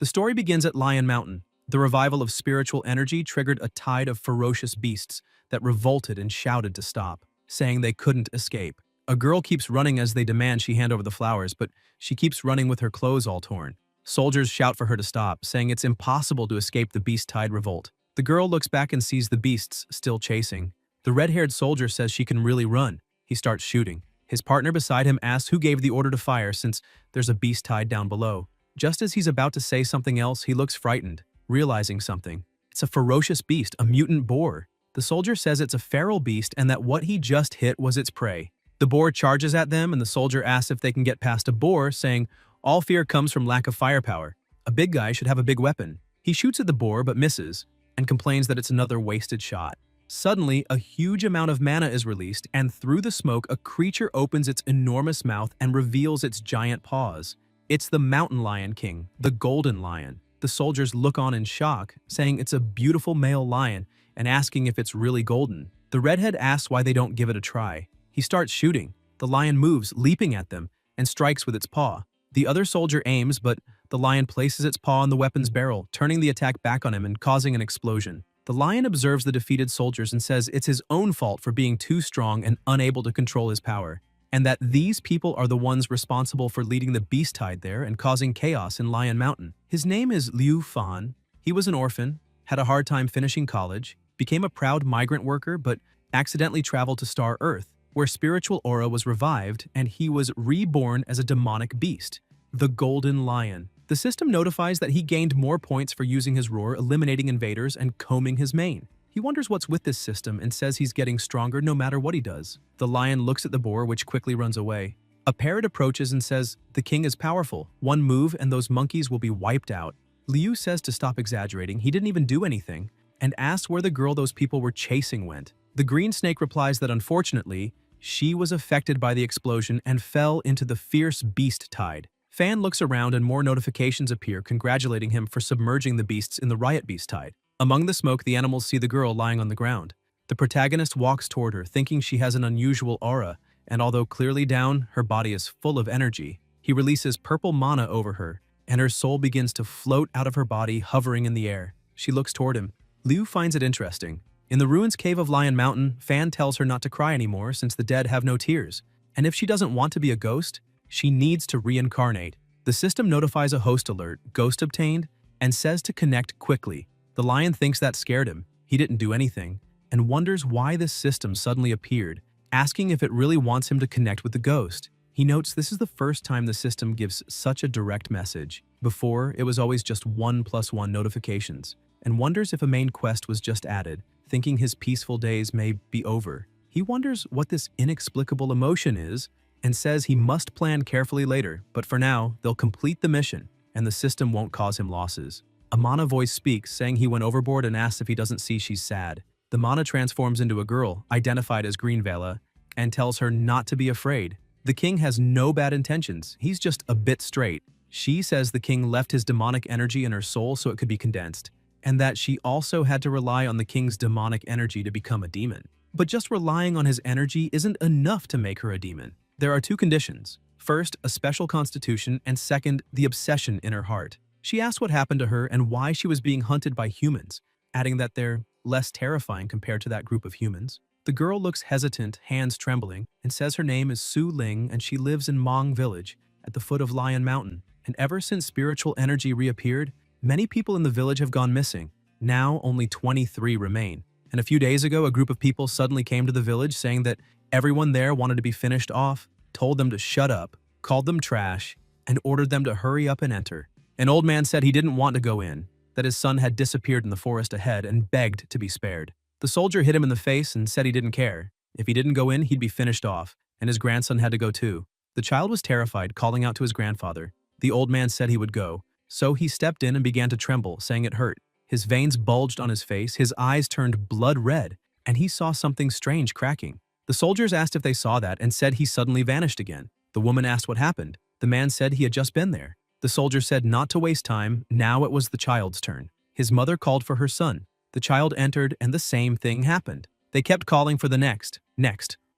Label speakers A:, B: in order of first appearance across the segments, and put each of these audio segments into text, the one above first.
A: The story begins at Lion Mountain. The revival of spiritual energy triggered a tide of ferocious beasts that revolted and shouted to stop, saying they couldn't escape. A girl keeps running as they demand she hand over the flowers, but she keeps running with her clothes all torn. Soldiers shout for her to stop, saying it's impossible to escape the beast tide revolt. The girl looks back and sees the beasts still chasing. The red-haired soldier says she can really run. He starts shooting. His partner beside him asks who gave the order to fire since there's a beast tide down below. Just as he's about to say something else, he looks frightened, realizing something. It's a ferocious beast, a mutant boar. The soldier says it's a feral beast and that what he just hit was its prey. The boar charges at them and the soldier asks if they can get past a boar, saying, "All fear comes from lack of firepower. A big guy should have a big weapon." He shoots at the boar but misses, and complains that it's another wasted shot. Suddenly, a huge amount of mana is released, and through the smoke, a creature opens its enormous mouth and reveals its giant paws. It's the mountain lion king, the golden lion. The soldiers look on in shock, saying it's a beautiful male lion and asking if it's really golden. The redhead asks why they don't give it a try. He starts shooting. The lion moves, leaping at them, and strikes with its paw. The other soldier aims, but the lion places its paw on the weapon's barrel, turning the attack back on him and causing an explosion. The lion observes the defeated soldiers and says it's his own fault for being too strong and unable to control his power, and that these people are the ones responsible for leading the beast tide there and causing chaos in Lion Mountain. His name is Liu Fan. He was an orphan, had a hard time finishing college, became a proud migrant worker, but accidentally traveled to Star Earth, where spiritual aura was revived and he was reborn as a demonic beast, the Golden Lion. The system notifies that he gained more points for using his roar, eliminating invaders, and combing his mane. He wonders what's with this system and says he's getting stronger no matter what he does. The lion looks at the boar, which quickly runs away. A parrot approaches and says, "The king is powerful. One move and those monkeys will be wiped out." Liu says to stop exaggerating, he didn't even do anything, and asks where the girl those people were chasing went. The green snake replies that unfortunately, she was affected by the explosion and fell into the fierce beast tide. Fan looks around and more notifications appear congratulating him for submerging the beasts in the riot beast tide. Among the smoke, the animals see the girl lying on the ground. The protagonist walks toward her, thinking she has an unusual aura, and although clearly down, her body is full of energy. He releases purple mana over her, and her soul begins to float out of her body, hovering in the air. She looks toward him. Liu finds it interesting. In the ruins cave of Lion Mountain, Fan tells her not to cry anymore since the dead have no tears, and if she doesn't want to be a ghost, she needs to reincarnate. The system notifies a host alert, ghost obtained, and says to connect quickly. The lion thinks that scared him. He didn't do anything, and wonders why this system suddenly appeared, asking if it really wants him to connect with the ghost. He notes this is the first time the system gives such a direct message. Before, it was always just 1+1 notifications, and wonders if a main quest was just added, thinking his peaceful days may be over. He wonders what this inexplicable emotion is, and says he must plan carefully later, but for now, they'll complete the mission, and the system won't cause him losses. A mana voice speaks, saying he went overboard and asks if he doesn't see she's sad. The mana transforms into a girl, identified as Green Vela, and tells her not to be afraid. The king has no bad intentions, he's just a bit straight. She says the king left his demonic energy in her soul so it could be condensed, and that she also had to rely on the king's demonic energy to become a demon. But just relying on his energy isn't enough to make her a demon. There are two conditions. First, a special constitution, and second, the obsession in her heart. She asks what happened to her and why she was being hunted by humans, adding that they're less terrifying compared to that group of humans. The girl looks hesitant, hands trembling, and says her name is Su Ling and she lives in Mong Village at the foot of Lion Mountain. And ever since spiritual energy reappeared, many people in the village have gone missing. Now only 23 remain. And a few days ago, a group of people suddenly came to the village saying that everyone there wanted to be finished off, told them to shut up, called them trash, and ordered them to hurry up and enter. An old man said he didn't want to go in, that his son had disappeared in the forest ahead and begged to be spared. The soldier hit him in the face and said he didn't care. If he didn't go in, he'd be finished off, and his grandson had to go too. The child was terrified, calling out to his grandfather. The old man said he would go, so he stepped in and began to tremble, saying it hurt. His veins bulged on his face, his eyes turned blood red, and he saw something strange cracking. The soldiers asked if they saw that and said he suddenly vanished again. The woman asked what happened. The man said he had just been there. The soldier said not to waste time, now it was the child's turn. His mother called for her son. The child entered and the same thing happened. They kept calling for the next,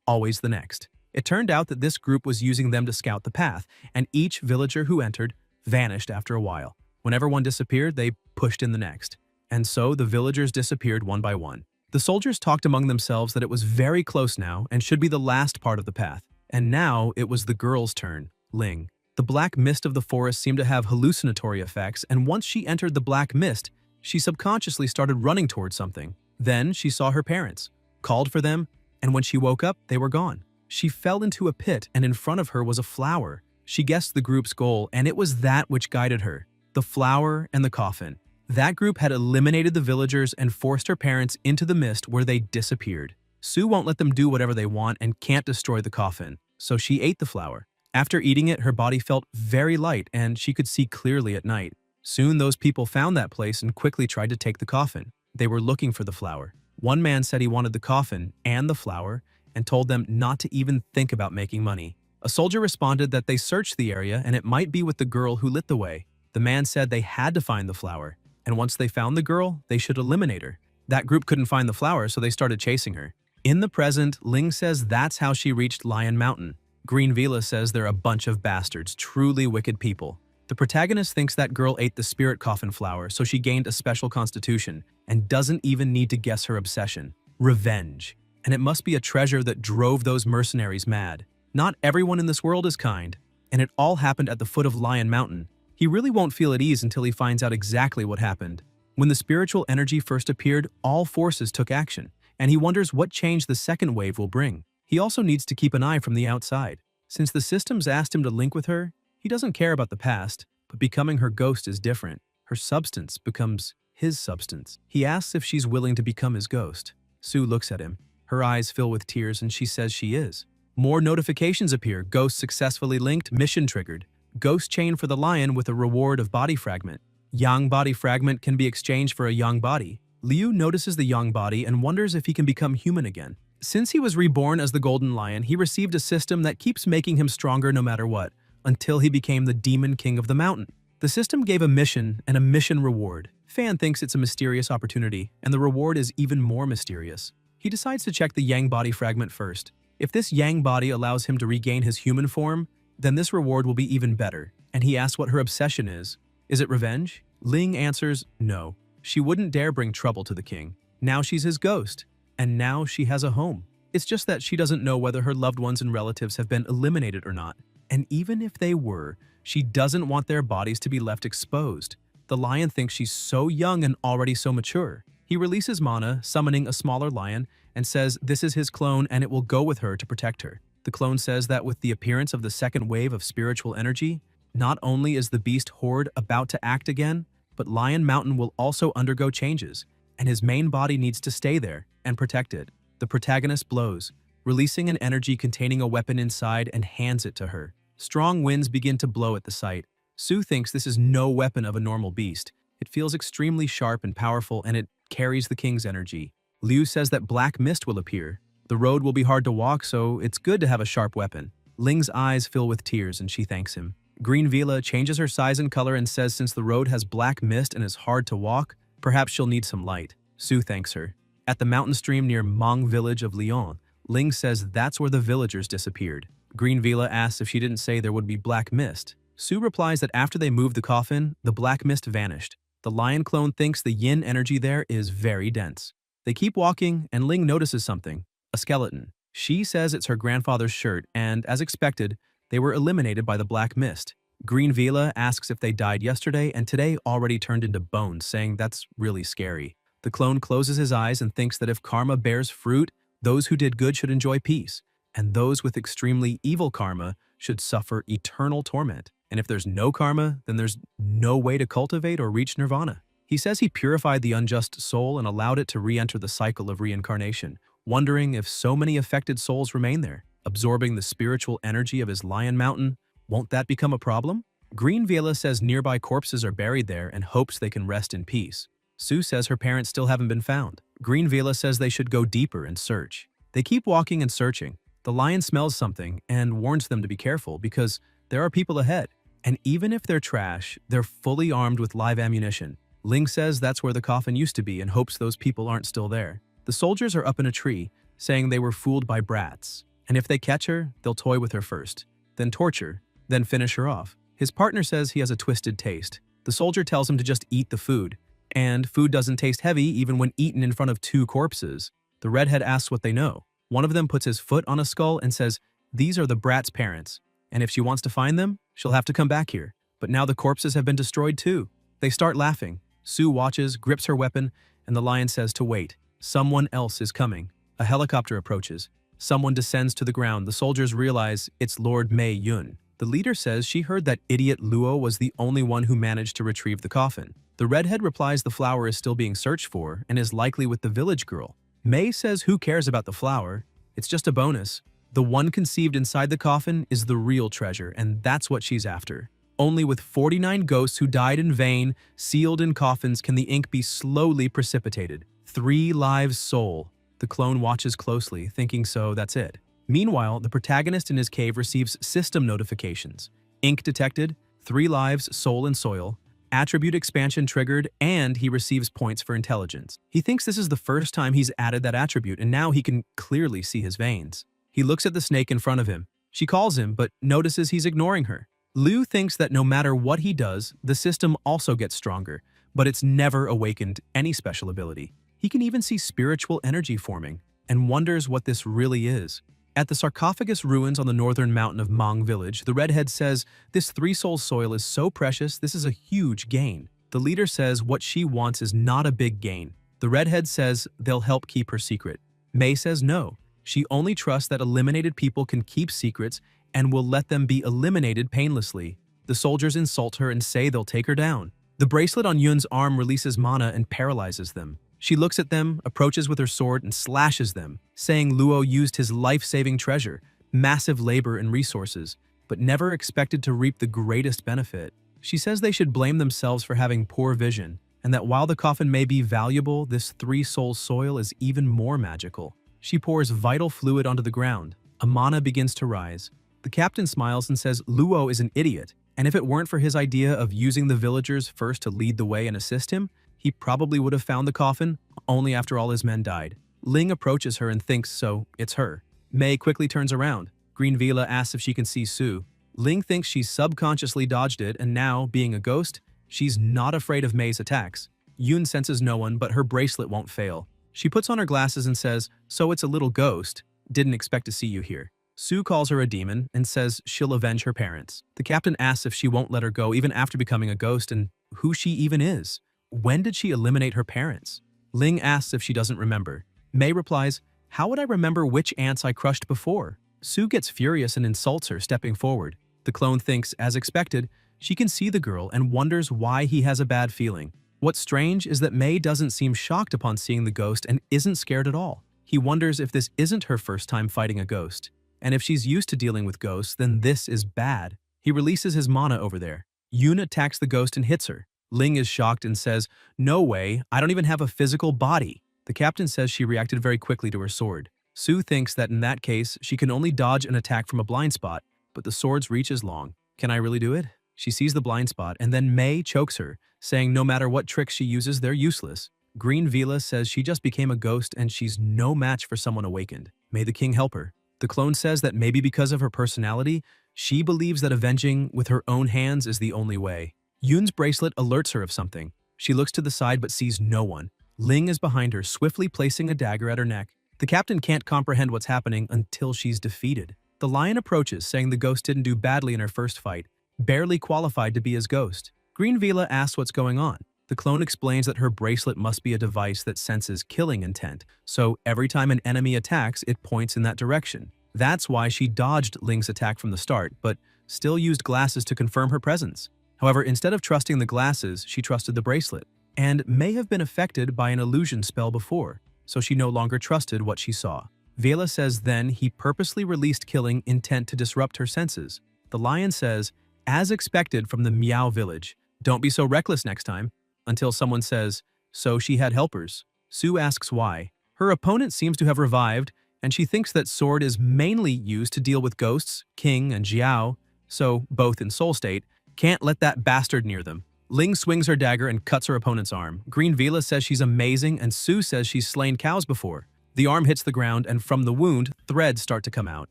A: always the next. It turned out that this group was using them to scout the path, and each villager who entered vanished after a while. Whenever one disappeared, they pushed in the next. And so the villagers disappeared one by one. The soldiers talked among themselves that it was very close now and should be the last part of the path. And now it was the girl's turn, Ling. The black mist of the forest seemed to have hallucinatory effects, and once she entered the black mist, she subconsciously started running towards something. Then she saw her parents, called for them, and when she woke up, they were gone. She fell into a pit, and in front of her was a flower. She guessed the group's goal, and it was that which guided her. The flower and the coffin. That group had eliminated the villagers and forced her parents into the mist where they disappeared. Sue won't let them do whatever they want and can't destroy the coffin, so she ate the flower. After eating it, her body felt very light and she could see clearly at night. Soon those people found that place and quickly tried to take the coffin. They were looking for the flower. One man said he wanted the coffin and the flower and told them not to even think about making money. A soldier responded that they searched the area and it might be with the girl who lit the way. The man said they had to find the flower, and once they found the girl, they should eliminate her. That group couldn't find the flower, so they started chasing her. In the present, Ling says that's how she reached Lion Mountain. Green Vila says they're a bunch of bastards, truly wicked people. The protagonist thinks that girl ate the spirit coffin flower, so she gained a special constitution, and doesn't even need to guess her obsession. Revenge. And it must be a treasure that drove those mercenaries mad. Not everyone in this world is kind, and it all happened at the foot of Lion Mountain. He really won't feel at ease until he finds out exactly what happened. When the spiritual energy first appeared, all forces took action, and he wonders what change the second wave will bring. He also needs to keep an eye from the outside. Since the systems asked him to link with her, he doesn't care about the past, but becoming her ghost is different. Her substance becomes his substance. He asks if she's willing to become his ghost. Sue looks at him. Her eyes fill with tears and she says she is. More notifications appear. Ghost successfully linked, mission triggered. Ghost chain for the lion with a reward of body fragment. Yang body fragment can be exchanged for a yang body. Liu notices the yang body and wonders if he can become human again. Since he was reborn as the golden lion, he received a system that keeps making him stronger no matter what, until he became the demon king of the mountain. The system gave a mission and a mission reward. Fan thinks it's a mysterious opportunity, and the reward is even more mysterious. He decides to check the yang body fragment first. If this yang body allows him to regain his human form, then this reward will be even better, and he asks what her obsession is. Is it revenge? Ling answers no. She wouldn't dare bring trouble to the king. Now she's his ghost, and now she has a home. It's just that she doesn't know whether her loved ones and relatives have been eliminated or not. And even if they were, she doesn't want their bodies to be left exposed. The lion thinks she's so young and already so mature. He releases mana, summoning a smaller lion, and says this is his clone and it will go with her to protect her. The clone says that with the appearance of the second wave of spiritual energy, not only is the beast horde about to act again, but Lion Mountain will also undergo changes, and his main body needs to stay there and protect it. The protagonist blows, releasing an energy containing a weapon inside and hands it to her. Strong winds begin to blow at the sight. Sue thinks this is no weapon of a normal beast. It feels extremely sharp and powerful, and it carries the king's energy. Liu says that black mist will appear. The road will be hard to walk, so it's good to have a sharp weapon. Ling's eyes fill with tears and she thanks him. Green Vila changes her size and color and says since the road has black mist and is hard to walk, perhaps she'll need some light. Sue thanks her. At the mountain stream near Mong village of Lyon, Ling says that's where the villagers disappeared. Green Vila asks if she didn't say there would be black mist. Sue replies that after they moved the coffin, the black mist vanished. The lion clone thinks the yin energy there is very dense. They keep walking and Ling notices something. A skeleton. She says it's her grandfather's shirt, and as expected, they were eliminated by the black mist. Green Vila asks if they died yesterday and today already turned into bones, saying that's really scary. The clone closes his eyes and thinks that if karma bears fruit, those who did good should enjoy peace, and those with extremely evil karma should suffer eternal torment. And if there's no karma, then there's no way to cultivate or reach nirvana. He says he purified the unjust soul and allowed it to re-enter the cycle of reincarnation, wondering if so many affected souls remain there, absorbing the spiritual energy of his Lion Mountain. Won't that become a problem? Green Vila says nearby corpses are buried there and hopes they can rest in peace. Sue says her parents still haven't been found. Green Vila says they should go deeper and search. They keep walking and searching. The lion smells something and warns them to be careful because there are people ahead. And even if they're trash, they're fully armed with live ammunition. Ling says that's where the coffin used to be and hopes those people aren't still there. The soldiers are up in a tree, saying they were fooled by brats, and if they catch her, they'll toy with her first, then torture, then finish her off. His partner says he has a twisted taste. The soldier tells him to just eat the food. And food doesn't taste heavy even when eaten in front of two corpses. The redhead asks what they know. One of them puts his foot on a skull and says, "These are the brat's parents, and if she wants to find them, she'll have to come back here." But now the corpses have been destroyed too. They start laughing. Sue watches, grips her weapon, and the lion says to wait. Someone else is coming. A helicopter approaches. Someone descends to the ground. The soldiers realize it's Lord Mei Yun. The leader says she heard that idiot Luo was the only one who managed to retrieve the coffin. The redhead replies the flower is still being searched for and is likely with the village girl. Mei says who cares about the flower? It's just a bonus. The one conceived inside the coffin is the real treasure, and that's what she's after. Only with 49 ghosts who died in vain, sealed in coffins, can the ink be slowly precipitated. 3 lives soul. The clone watches closely, thinking so that's it. Meanwhile, the protagonist in his cave receives system notifications. Ink detected, 3 lives, soul and soil, attribute expansion triggered, and he receives points for intelligence. He thinks this is the first time he's added that attribute, and now he can clearly see his veins. He looks at the snake in front of him. She calls him, but notices he's ignoring her. Liu thinks that no matter what he does, the system also gets stronger, but it's never awakened any special ability. He can even see spiritual energy forming, and wonders what this really is. At the sarcophagus ruins on the northern mountain of Mang village, the redhead says, "This 3-soul soil is so precious, this is a huge gain." The leader says what she wants is not a big gain. The redhead says they'll help keep her secret. Mei says no. She only trusts that eliminated people can keep secrets and will let them be eliminated painlessly. The soldiers insult her and say they'll take her down. The bracelet on Yun's arm releases mana and paralyzes them. She looks at them, approaches with her sword, and slashes them, saying Luo used his life-saving treasure, massive labor and resources, but never expected to reap the greatest benefit. She says they should blame themselves for having poor vision, and that while the coffin may be valuable, this 3-soul soil is even more magical. She pours vital fluid onto the ground. A mana begins to rise. The captain smiles and says Luo is an idiot, and if it weren't for his idea of using the villagers first to lead the way and assist him, he probably would have found the coffin only after all his men died. Ling approaches her and thinks so it's her. Mei quickly turns around. Green Vila asks if she can see Sue. Ling thinks she subconsciously dodged it, and now, being a ghost, she's not afraid of Mei's attacks. Yun senses no one, but her bracelet won't fail. She puts on her glasses and says, "So it's a little ghost. Didn't expect to see you here." Sue calls her a demon and says she'll avenge her parents. The captain asks if she won't let her go even after becoming a ghost and who she even is. When did she eliminate her parents? Ling asks if she doesn't remember. Mei replies, "How would I remember which ants I crushed before?" Sue gets furious and insults her, stepping forward. The clone thinks, as expected, she can see the girl and wonders why he has a bad feeling. What's strange is that Mei doesn't seem shocked upon seeing the ghost and isn't scared at all. He wonders if this isn't her first time fighting a ghost. And if she's used to dealing with ghosts, then this is bad. He releases his mana over there. Yun attacks the ghost and hits her. Ling is shocked and says, "No way, I don't even have a physical body." The captain says she reacted very quickly to her sword. Sue thinks that in that case, she can only dodge an attack from a blind spot, but the sword's reach is long. Can I really do it? She sees the blind spot, and then Mei chokes her, saying no matter what tricks she uses, they're useless. Green Vila says she just became a ghost and she's no match for someone awakened. May the king help her. The clone says that maybe because of her personality, she believes that avenging with her own hands is the only way. Yun's bracelet alerts her of something. She looks to the side but sees no one. Ling is behind her, swiftly placing a dagger at her neck. The captain can't comprehend what's happening until she's defeated. The lion approaches, saying the ghost didn't do badly in her first fight, barely qualified to be his ghost. Green Vila asks what's going on. The clone explains that her bracelet must be a device that senses killing intent, so every time an enemy attacks, it points in that direction. That's why she dodged Ling's attack from the start, but still used glasses to confirm her presence. However, instead of trusting the glasses, she trusted the bracelet, and may have been affected by an illusion spell before, so she no longer trusted what she saw. Vela says then he purposely released killing intent to disrupt her senses. The lion says, as expected from the Meow village, don't be so reckless next time, until someone says, so she had helpers. Sue asks why. Her opponent seems to have revived, and she thinks that sword is mainly used to deal with ghosts, King and Jiao, so both in soul state, can't let that bastard near them. Ling swings her dagger and cuts her opponent's arm. Green Vila says she's amazing, and Sue says she's slain cows before. The arm hits the ground, and from the wound, threads start to come out.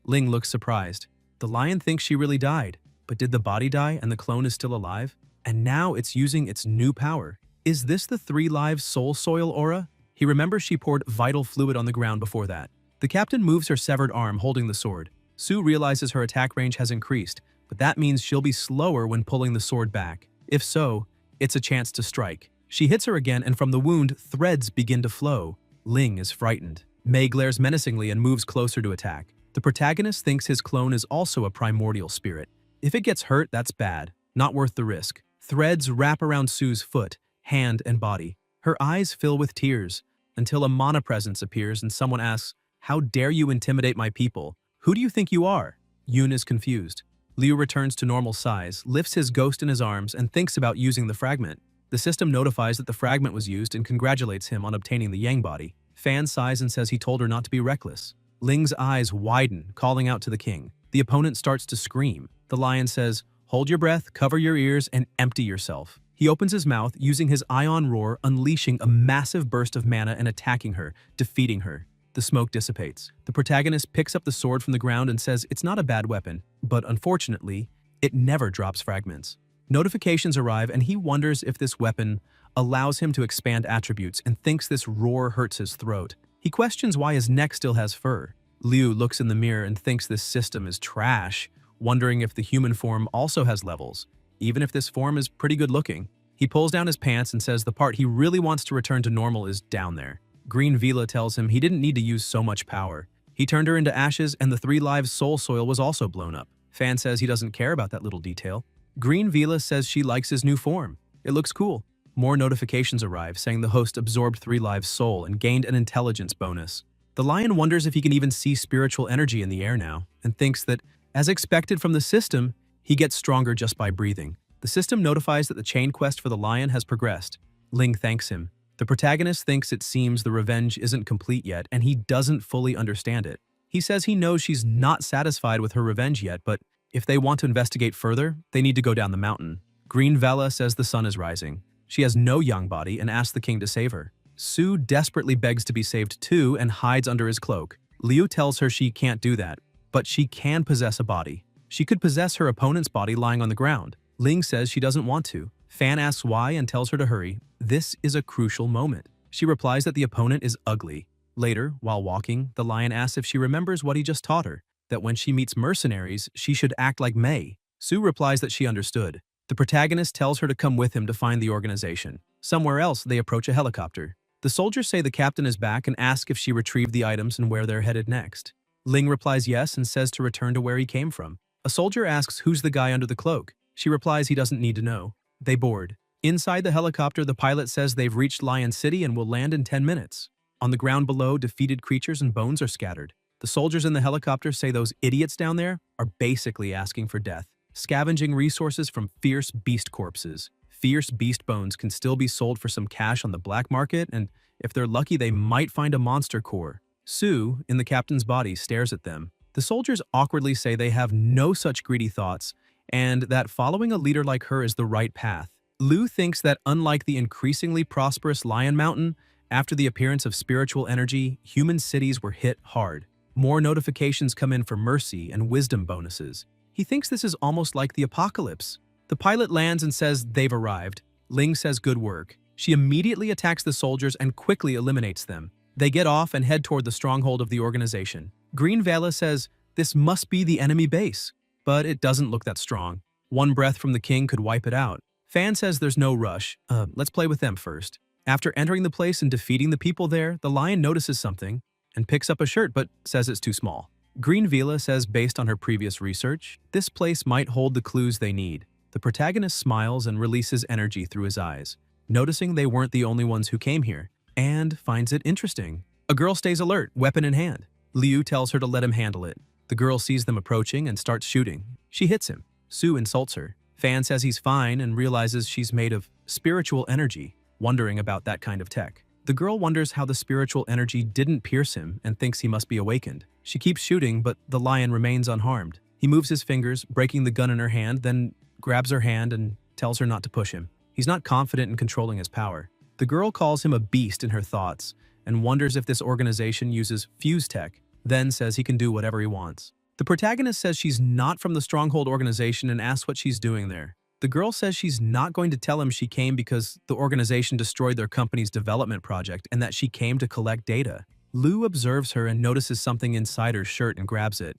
A: Ling looks surprised. The lion thinks she really died, but did the body die and the clone is still alive? and now it's using its new power. Is this the 3 lives soul soil aura? He remembers she poured vital fluid on the ground before that. The captain moves her severed arm holding the sword. Sue realizes her attack range has increased, but that means she'll be slower when pulling the sword back. If so, it's a chance to strike. She hits her again, and from the wound, threads begin to flow. Ling is frightened. Mei glares menacingly and moves closer to attack. The protagonist thinks his clone is also a primordial spirit. If it gets hurt, that's bad. Not worth the risk. Threads wrap around Sue's foot, hand, and body. Her eyes fill with tears, until a mana presence appears and someone asks, "How dare you intimidate my people? Who do you think you are?" Yoon is confused. Liu returns to normal size, lifts his ghost in his arms, and thinks about using the fragment. The system notifies that the fragment was used and congratulates him on obtaining the Yang body. Fan sighs and says he told her not to be reckless. Ling's eyes widen, calling out to the king. The opponent starts to scream. The lion says, "Hold your breath, cover your ears, and empty yourself." He opens his mouth, using his ion roar, unleashing a massive burst of mana and attacking her, defeating her. The smoke dissipates. The protagonist picks up the sword from the ground and says it's not a bad weapon, but unfortunately, it never drops fragments. Notifications arrive and he wonders if this weapon allows him to expand attributes and thinks this roar hurts his throat. He questions why his neck still has fur. Liu looks in the mirror and thinks this system is trash, wondering if the human form also has levels, even if this form is pretty good looking. He pulls down his pants and says the part he really wants to return to normal is down there. Green Vila tells him he didn't need to use so much power. He turned her into ashes and the 3 lives soul soil was also blown up. Fan says he doesn't care about that little detail. Green Vila says she likes his new form. It looks cool. More notifications arrive saying the host absorbed 3 lives soul and gained an intelligence bonus. The lion wonders if he can even see spiritual energy in the air now, and thinks that, as expected from the system, he gets stronger just by breathing. The system notifies that the chain quest for the lion has progressed. Ling thanks him. The protagonist thinks it seems the revenge isn't complete yet, and he doesn't fully understand it. He says he knows she's not satisfied with her revenge yet, but if they want to investigate further, they need to go down the mountain. Green Vela says the sun is rising. She has no young body and asks the king to save her. Sue desperately begs to be saved too and hides under his cloak. Liu tells her she can't do that, but she can possess a body. She could possess her opponent's body lying on the ground. Ling says she doesn't want to. Fan asks why and tells her to hurry. This is a crucial moment. She replies that the opponent is ugly. Later, while walking, the lion asks if she remembers what he just taught her, that when she meets mercenaries, she should act like Mei. Sue replies that she understood. The protagonist tells her to come with him to find the organization. Somewhere else, they approach a helicopter. The soldiers say the captain is back and ask if she retrieved the items and where they're headed next. Ling replies yes and says to return to where he came from. A soldier asks who's the guy under the cloak. She replies he doesn't need to know. They board. Inside the helicopter, the pilot says they've reached Lion City and will land in 10 minutes. On the ground below, defeated creatures and bones are scattered. The soldiers in the helicopter say those idiots down there are basically asking for death, scavenging resources from fierce beast corpses. Fierce beast bones can still be sold for some cash on the black market, and if they're lucky, they might find a monster core. Sue, in the captain's body, stares at them. The soldiers awkwardly say they have no such greedy thoughts, and that following a leader like her is the right path. Liu thinks that unlike the increasingly prosperous Lion Mountain, after the appearance of spiritual energy, human cities were hit hard. More notifications come in for mercy and wisdom bonuses. He thinks this is almost like the apocalypse. The pilot lands and says they've arrived. Ling says good work. She immediately attacks the soldiers and quickly eliminates them. They get off and head toward the stronghold of the organization. Green Vela says this must be the enemy base, but it doesn't look that strong. One breath from the king could wipe it out. Fan says there's no rush. Let's play with them first. After entering the place and defeating the people there, the lion notices something and picks up a shirt but says it's too small. Green Vila says based on her previous research, this place might hold the clues they need. The protagonist smiles and releases energy through his eyes, noticing they weren't the only ones who came here, and finds it interesting. A girl stays alert, weapon in hand. Liu tells her to let him handle it. The girl sees them approaching and starts shooting. She hits him. Sue insults her. Fan says he's fine and realizes she's made of spiritual energy, wondering about that kind of tech. The girl wonders how the spiritual energy didn't pierce him and thinks he must be awakened. She keeps shooting, but the lion remains unharmed. He moves his fingers, breaking the gun in her hand, then grabs her hand and tells her not to push him. He's not confident in controlling his power. The girl calls him a beast in her thoughts and wonders if this organization uses fuse tech, then says he can do whatever he wants. The protagonist says she's not from the Stronghold organization and asks what she's doing there. The girl says she's not going to tell him she came because the organization destroyed their company's development project and that she came to collect data. Lu observes her and notices something inside her shirt and grabs it.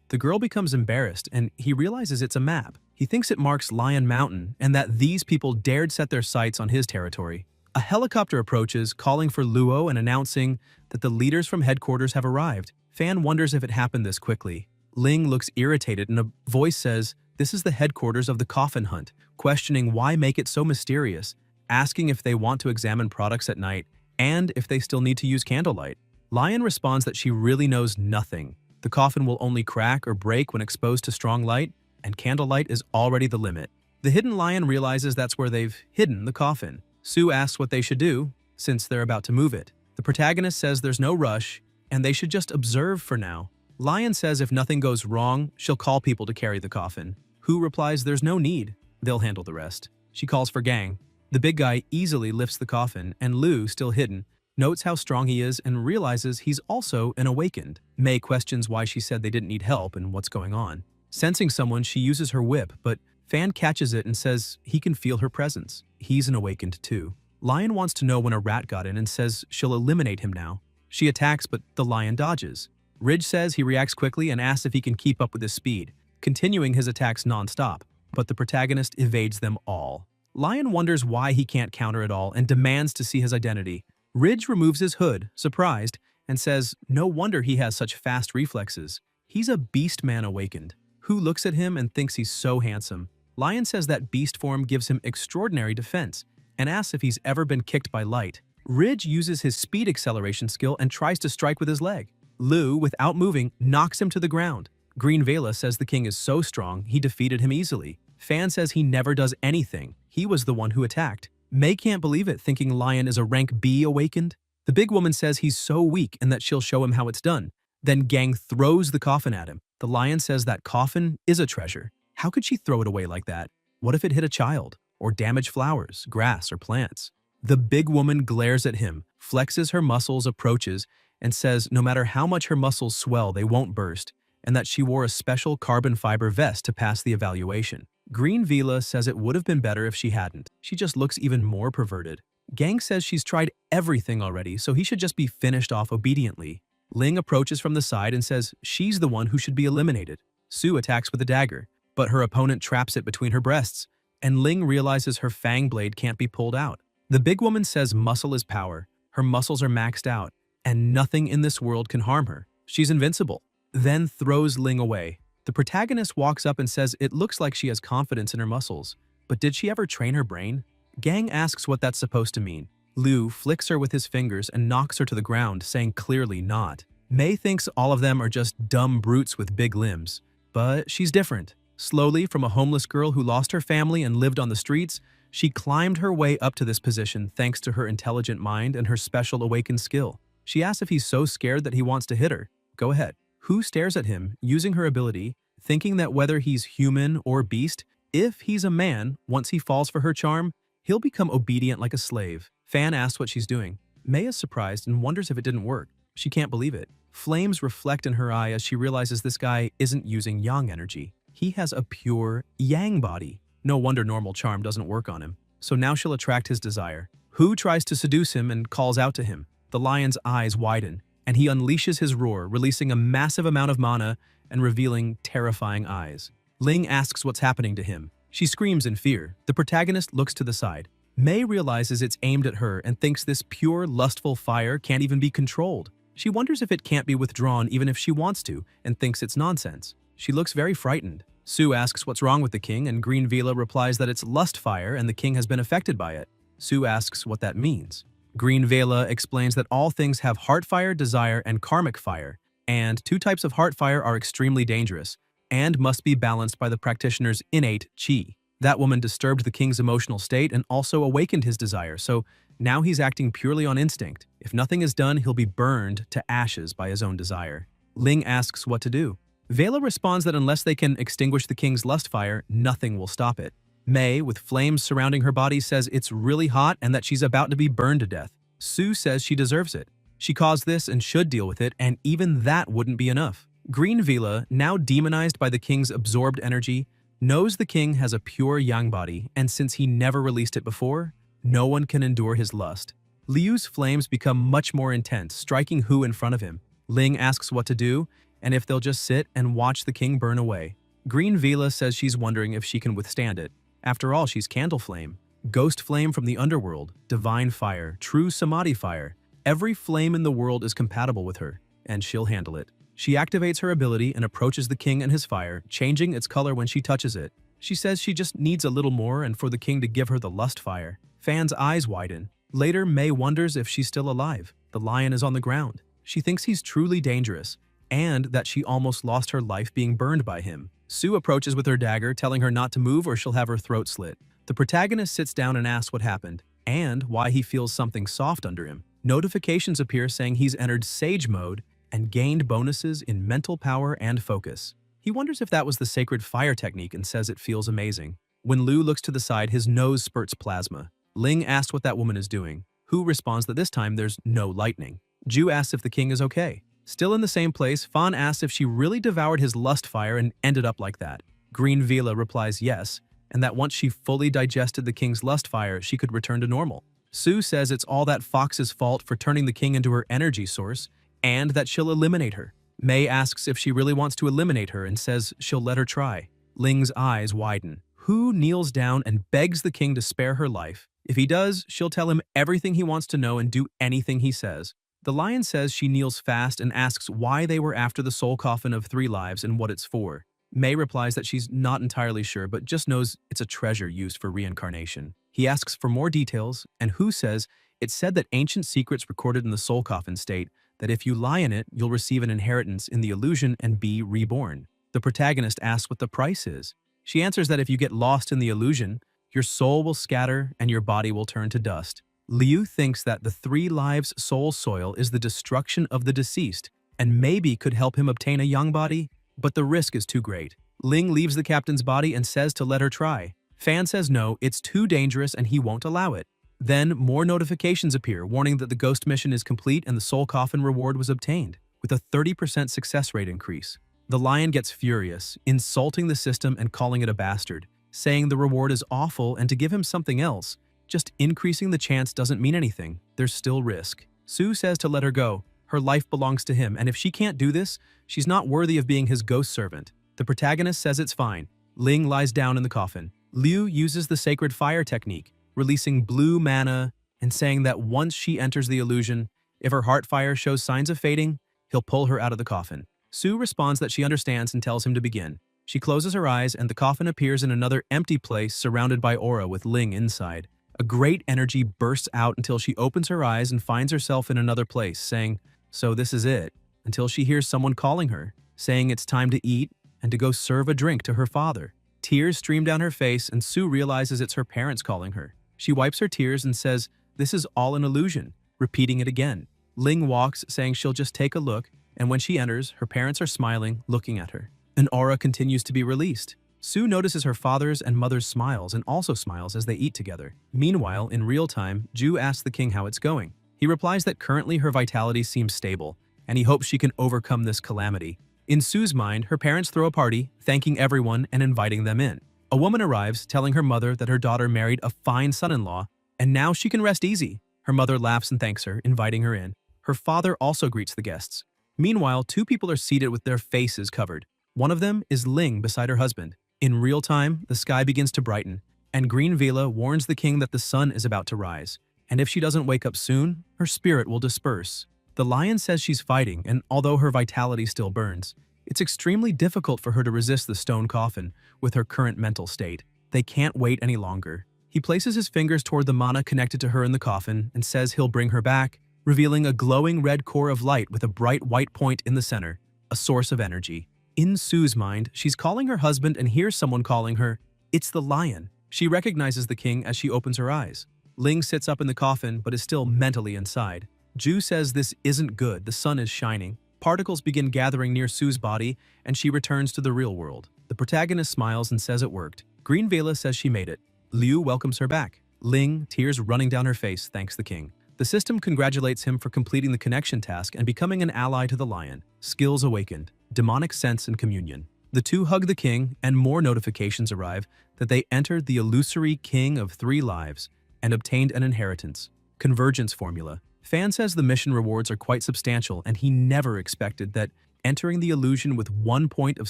A: The girl becomes embarrassed and he realizes it's a map. He thinks it marks Lion Mountain and that these people dared set their sights on his territory. A helicopter approaches, calling for Luo and announcing that the leaders from headquarters have arrived. Fan wonders if it happened this quickly. Ling looks irritated and a voice says, "This is the headquarters of the Coffin Hunt," questioning why make it so mysterious, asking if they want to examine products at night and if they still need to use candlelight. Lion responds that she really knows nothing. The coffin will only crack or break when exposed to strong light, and candlelight is already the limit. The hidden lion realizes that's where they've hidden the coffin. Sue asks what they should do, since they're about to move it. The protagonist says there's no rush, and they should just observe for now. Lion says if nothing goes wrong, she'll call people to carry the coffin. Hu replies there's no need, they'll handle the rest. She calls for Gang. The big guy easily lifts the coffin, and Lu, still hidden, notes how strong he is and realizes he's also an awakened. Mei questions why she said they didn't need help and what's going on. Sensing someone, she uses her whip, but Fan catches it and says he can feel her presence. He's an awakened too. Lion wants to know when a rat got in and says she'll eliminate him now. She attacks, but the lion dodges. Ridge says he reacts quickly and asks if he can keep up with his speed, continuing his attacks non-stop, but the protagonist evades them all. Lion wonders why he can't counter it all and demands to see his identity. Ridge removes his hood, surprised, and says no wonder he has such fast reflexes. He's a beast man awakened. Hu looks at him and thinks he's so handsome. Lion says that beast form gives him extraordinary defense and asks if he's ever been kicked by light. Ridge uses his speed acceleration skill and tries to strike with his leg. Lu, without moving, knocks him to the ground. Green Vela says the king is so strong, he defeated him easily. Fan says he never does anything. He was the one who attacked. Mei can't believe it, thinking Lion is a rank B awakened. The big woman says he's so weak and that she'll show him how it's done. Then Gang throws the coffin at him. The lion says that coffin is a treasure. How could she throw it away like that? What if it hit a child? Or damaged flowers, grass, or plants? The big woman glares at him, flexes her muscles, approaches, and says no matter how much her muscles swell, they won't burst, and that she wore a special carbon fiber vest to pass the evaluation. Green Vela says it would have been better if she hadn't. She just looks even more perverted. Gang says she's tried everything already, so he should just be finished off obediently. Ling approaches from the side and says she's the one who should be eliminated. Sue attacks with a dagger, but her opponent traps it between her breasts, and Ling realizes her fang blade can't be pulled out. The big woman says muscle is power, her muscles are maxed out, and nothing in this world can harm her. She's invincible. Then throws Ling away. The protagonist walks up and says it looks like she has confidence in her muscles, but did she ever train her brain? Gang asks what that's supposed to mean. Lu flicks her with his fingers and knocks her to the ground, saying clearly not. Mei thinks all of them are just dumb brutes with big limbs, but she's different. Slowly, from a homeless girl who lost her family and lived on the streets, she climbed her way up to this position thanks to her intelligent mind and her special awakened skill. She asks if he's so scared that he wants to hit her. Go ahead. Hu stares at him, using her ability, thinking that whether he's human or beast, if he's a man, once he falls for her charm, he'll become obedient like a slave. Fan asks what she's doing. Mei is surprised and wonders if it didn't work. She can't believe it. Flames reflect in her eye as she realizes this guy isn't using yang energy. He has a pure yang body. No wonder normal charm doesn't work on him. So now she'll attract his desire. Hu tries to seduce him and calls out to him. The lion's eyes widen, and he unleashes his roar, releasing a massive amount of mana and revealing terrifying eyes. Ling asks what's happening to him. She screams in fear. The protagonist looks to the side. Mei realizes it's aimed at her and thinks this pure, lustful fire can't even be controlled. She wonders if it can't be withdrawn even if she wants to, and thinks it's nonsense. She looks very frightened. Sue asks what's wrong with the king, and Green Vela replies that it's lust fire and the king has been affected by it. Sue asks what that means. Green Vela explains that all things have heart fire, desire, and karmic fire, and two types of heart fire are extremely dangerous and must be balanced by the practitioner's innate chi. That woman disturbed the king's emotional state and also awakened his desire, so now he's acting purely on instinct. If nothing is done, he'll be burned to ashes by his own desire. Ling asks what to do. Vela responds that unless they can extinguish the king's lust fire, nothing will stop it. Mei, with flames surrounding her body, says it's really hot and that she's about to be burned to death. Sue says she deserves it. She caused this and should deal with it, and even that wouldn't be enough. Green Vela, now demonized by the king's absorbed energy, knows the king has a pure yang body, and since he never released it before, no one can endure his lust. Liu's flames become much more intense, striking Hu in front of him. Ling asks what to do, and if they'll just sit and watch the king burn away. Green Vela says she's wondering if she can withstand it. After all, she's Candle Flame, Ghost Flame from the underworld, Divine Fire, True Samadhi Fire. Every flame in the world is compatible with her, and she'll handle it. She activates her ability and approaches the king and his fire, changing its color when she touches it. She says she just needs a little more and for the king to give her the lust fire. Fan's eyes widen. Later, Mei wonders if she's still alive. The lion is on the ground. She thinks he's truly dangerous, and that she almost lost her life being burned by him. Sue approaches with her dagger, telling her not to move or she'll have her throat slit. The protagonist sits down and asks what happened, and why he feels something soft under him. Notifications appear saying he's entered Sage mode and gained bonuses in mental power and focus. He wonders if that was the sacred fire technique and says it feels amazing. When Liu looks to the side, his nose spurts plasma. Ling asks what that woman is doing. Hu responds that this time there's no lightning. Ju asks if the king is okay. Still in the same place, Fan asks if she really devoured his lust fire and ended up like that. Green Vela replies yes, and that once she fully digested the king's lust fire, she could return to normal. Sue says it's all that Fox's fault for turning the king into her energy source, and that she'll eliminate her. Mei asks if she really wants to eliminate her and says she'll let her try. Ling's eyes widen. Hu kneels down and begs the king to spare her life. If he does, she'll tell him everything he wants to know and do anything he says. The lion says she kneels fast and asks why they were after the soul coffin of 3 lives and what it's for. Mei replies that she's not entirely sure but just knows it's a treasure used for reincarnation. He asks for more details, and Hu says it's said that ancient secrets recorded in the soul coffin state that if you lie in it, you'll receive an inheritance in the illusion and be reborn. The protagonist asks what the price is. She answers that if you get lost in the illusion, your soul will scatter and your body will turn to dust. Liu thinks that the 3 lives soul soil is the destruction of the deceased and maybe could help him obtain a young body, but the risk is too great. Ling leaves the captain's body and says to let her try. Fan says no, it's too dangerous and he won't allow it. Then more notifications appear, warning that the ghost mission is complete and the soul coffin reward was obtained, with a 30% success rate increase. The lion gets furious, insulting the system and calling it a bastard, saying the reward is awful and to give him something else. Just increasing the chance doesn't mean anything, there's still risk. Sue says to let her go. Her life belongs to him, and if she can't do this, she's not worthy of being his ghost servant. The protagonist says it's fine. Ling lies down in the coffin. Liu uses the sacred fire technique, releasing blue mana and saying that once she enters the illusion, if her heart fire shows signs of fading, he'll pull her out of the coffin. Sue responds that she understands and tells him to begin. She closes her eyes and the coffin appears in another empty place surrounded by aura with Ling inside. A great energy bursts out until she opens her eyes and finds herself in another place, saying, "So this is it," until she hears someone calling her, saying it's time to eat and to go serve a drink to her father. Tears stream down her face and Sue realizes it's her parents calling her. She wipes her tears and says, "This is all an illusion," repeating it again. Ling walks, saying she'll just take a look, and when she enters, her parents are smiling, looking at her. An aura continues to be released. Sue notices her father's and mother's smiles and also smiles as they eat together. Meanwhile, in real time, Ju asks the king how it's going. He replies that currently her vitality seems stable, and he hopes she can overcome this calamity. In Sue's mind, her parents throw a party, thanking everyone and inviting them in. A woman arrives, telling her mother that her daughter married a fine son-in-law, and now she can rest easy. Her mother laughs and thanks her, inviting her in. Her father also greets the guests. Meanwhile, 2 people are seated with their faces covered. One of them is Ling beside her husband. In real time, the sky begins to brighten, and Green Vela warns the king that the sun is about to rise, and if she doesn't wake up soon, her spirit will disperse. The lion says she's fighting, and although her vitality still burns, it's extremely difficult for her to resist the stone coffin with her current mental state. They can't wait any longer. He places his fingers toward the mana connected to her in the coffin and says he'll bring her back, revealing a glowing red core of light with a bright white point in the center, a source of energy. In Sue's mind, she's calling her husband and hears someone calling her. It's the lion. She recognizes the king as she opens her eyes. Ling sits up in the coffin but is still mentally inside. Ju says this isn't good, the sun is shining. Particles begin gathering near Sue's body and she returns to the real world. The protagonist smiles and says it worked. Green Vela says she made it. Liu welcomes her back. Ling, tears running down her face, thanks the king. The system congratulates him for completing the connection task and becoming an ally to the lion. Skills awakened. Demonic sense and communion. The two hug the king, and more notifications arrive that they entered the illusory King of Three Lives and obtained an inheritance. Convergence formula. Fan says the mission rewards are quite substantial, and he never expected that entering the illusion with 1 point of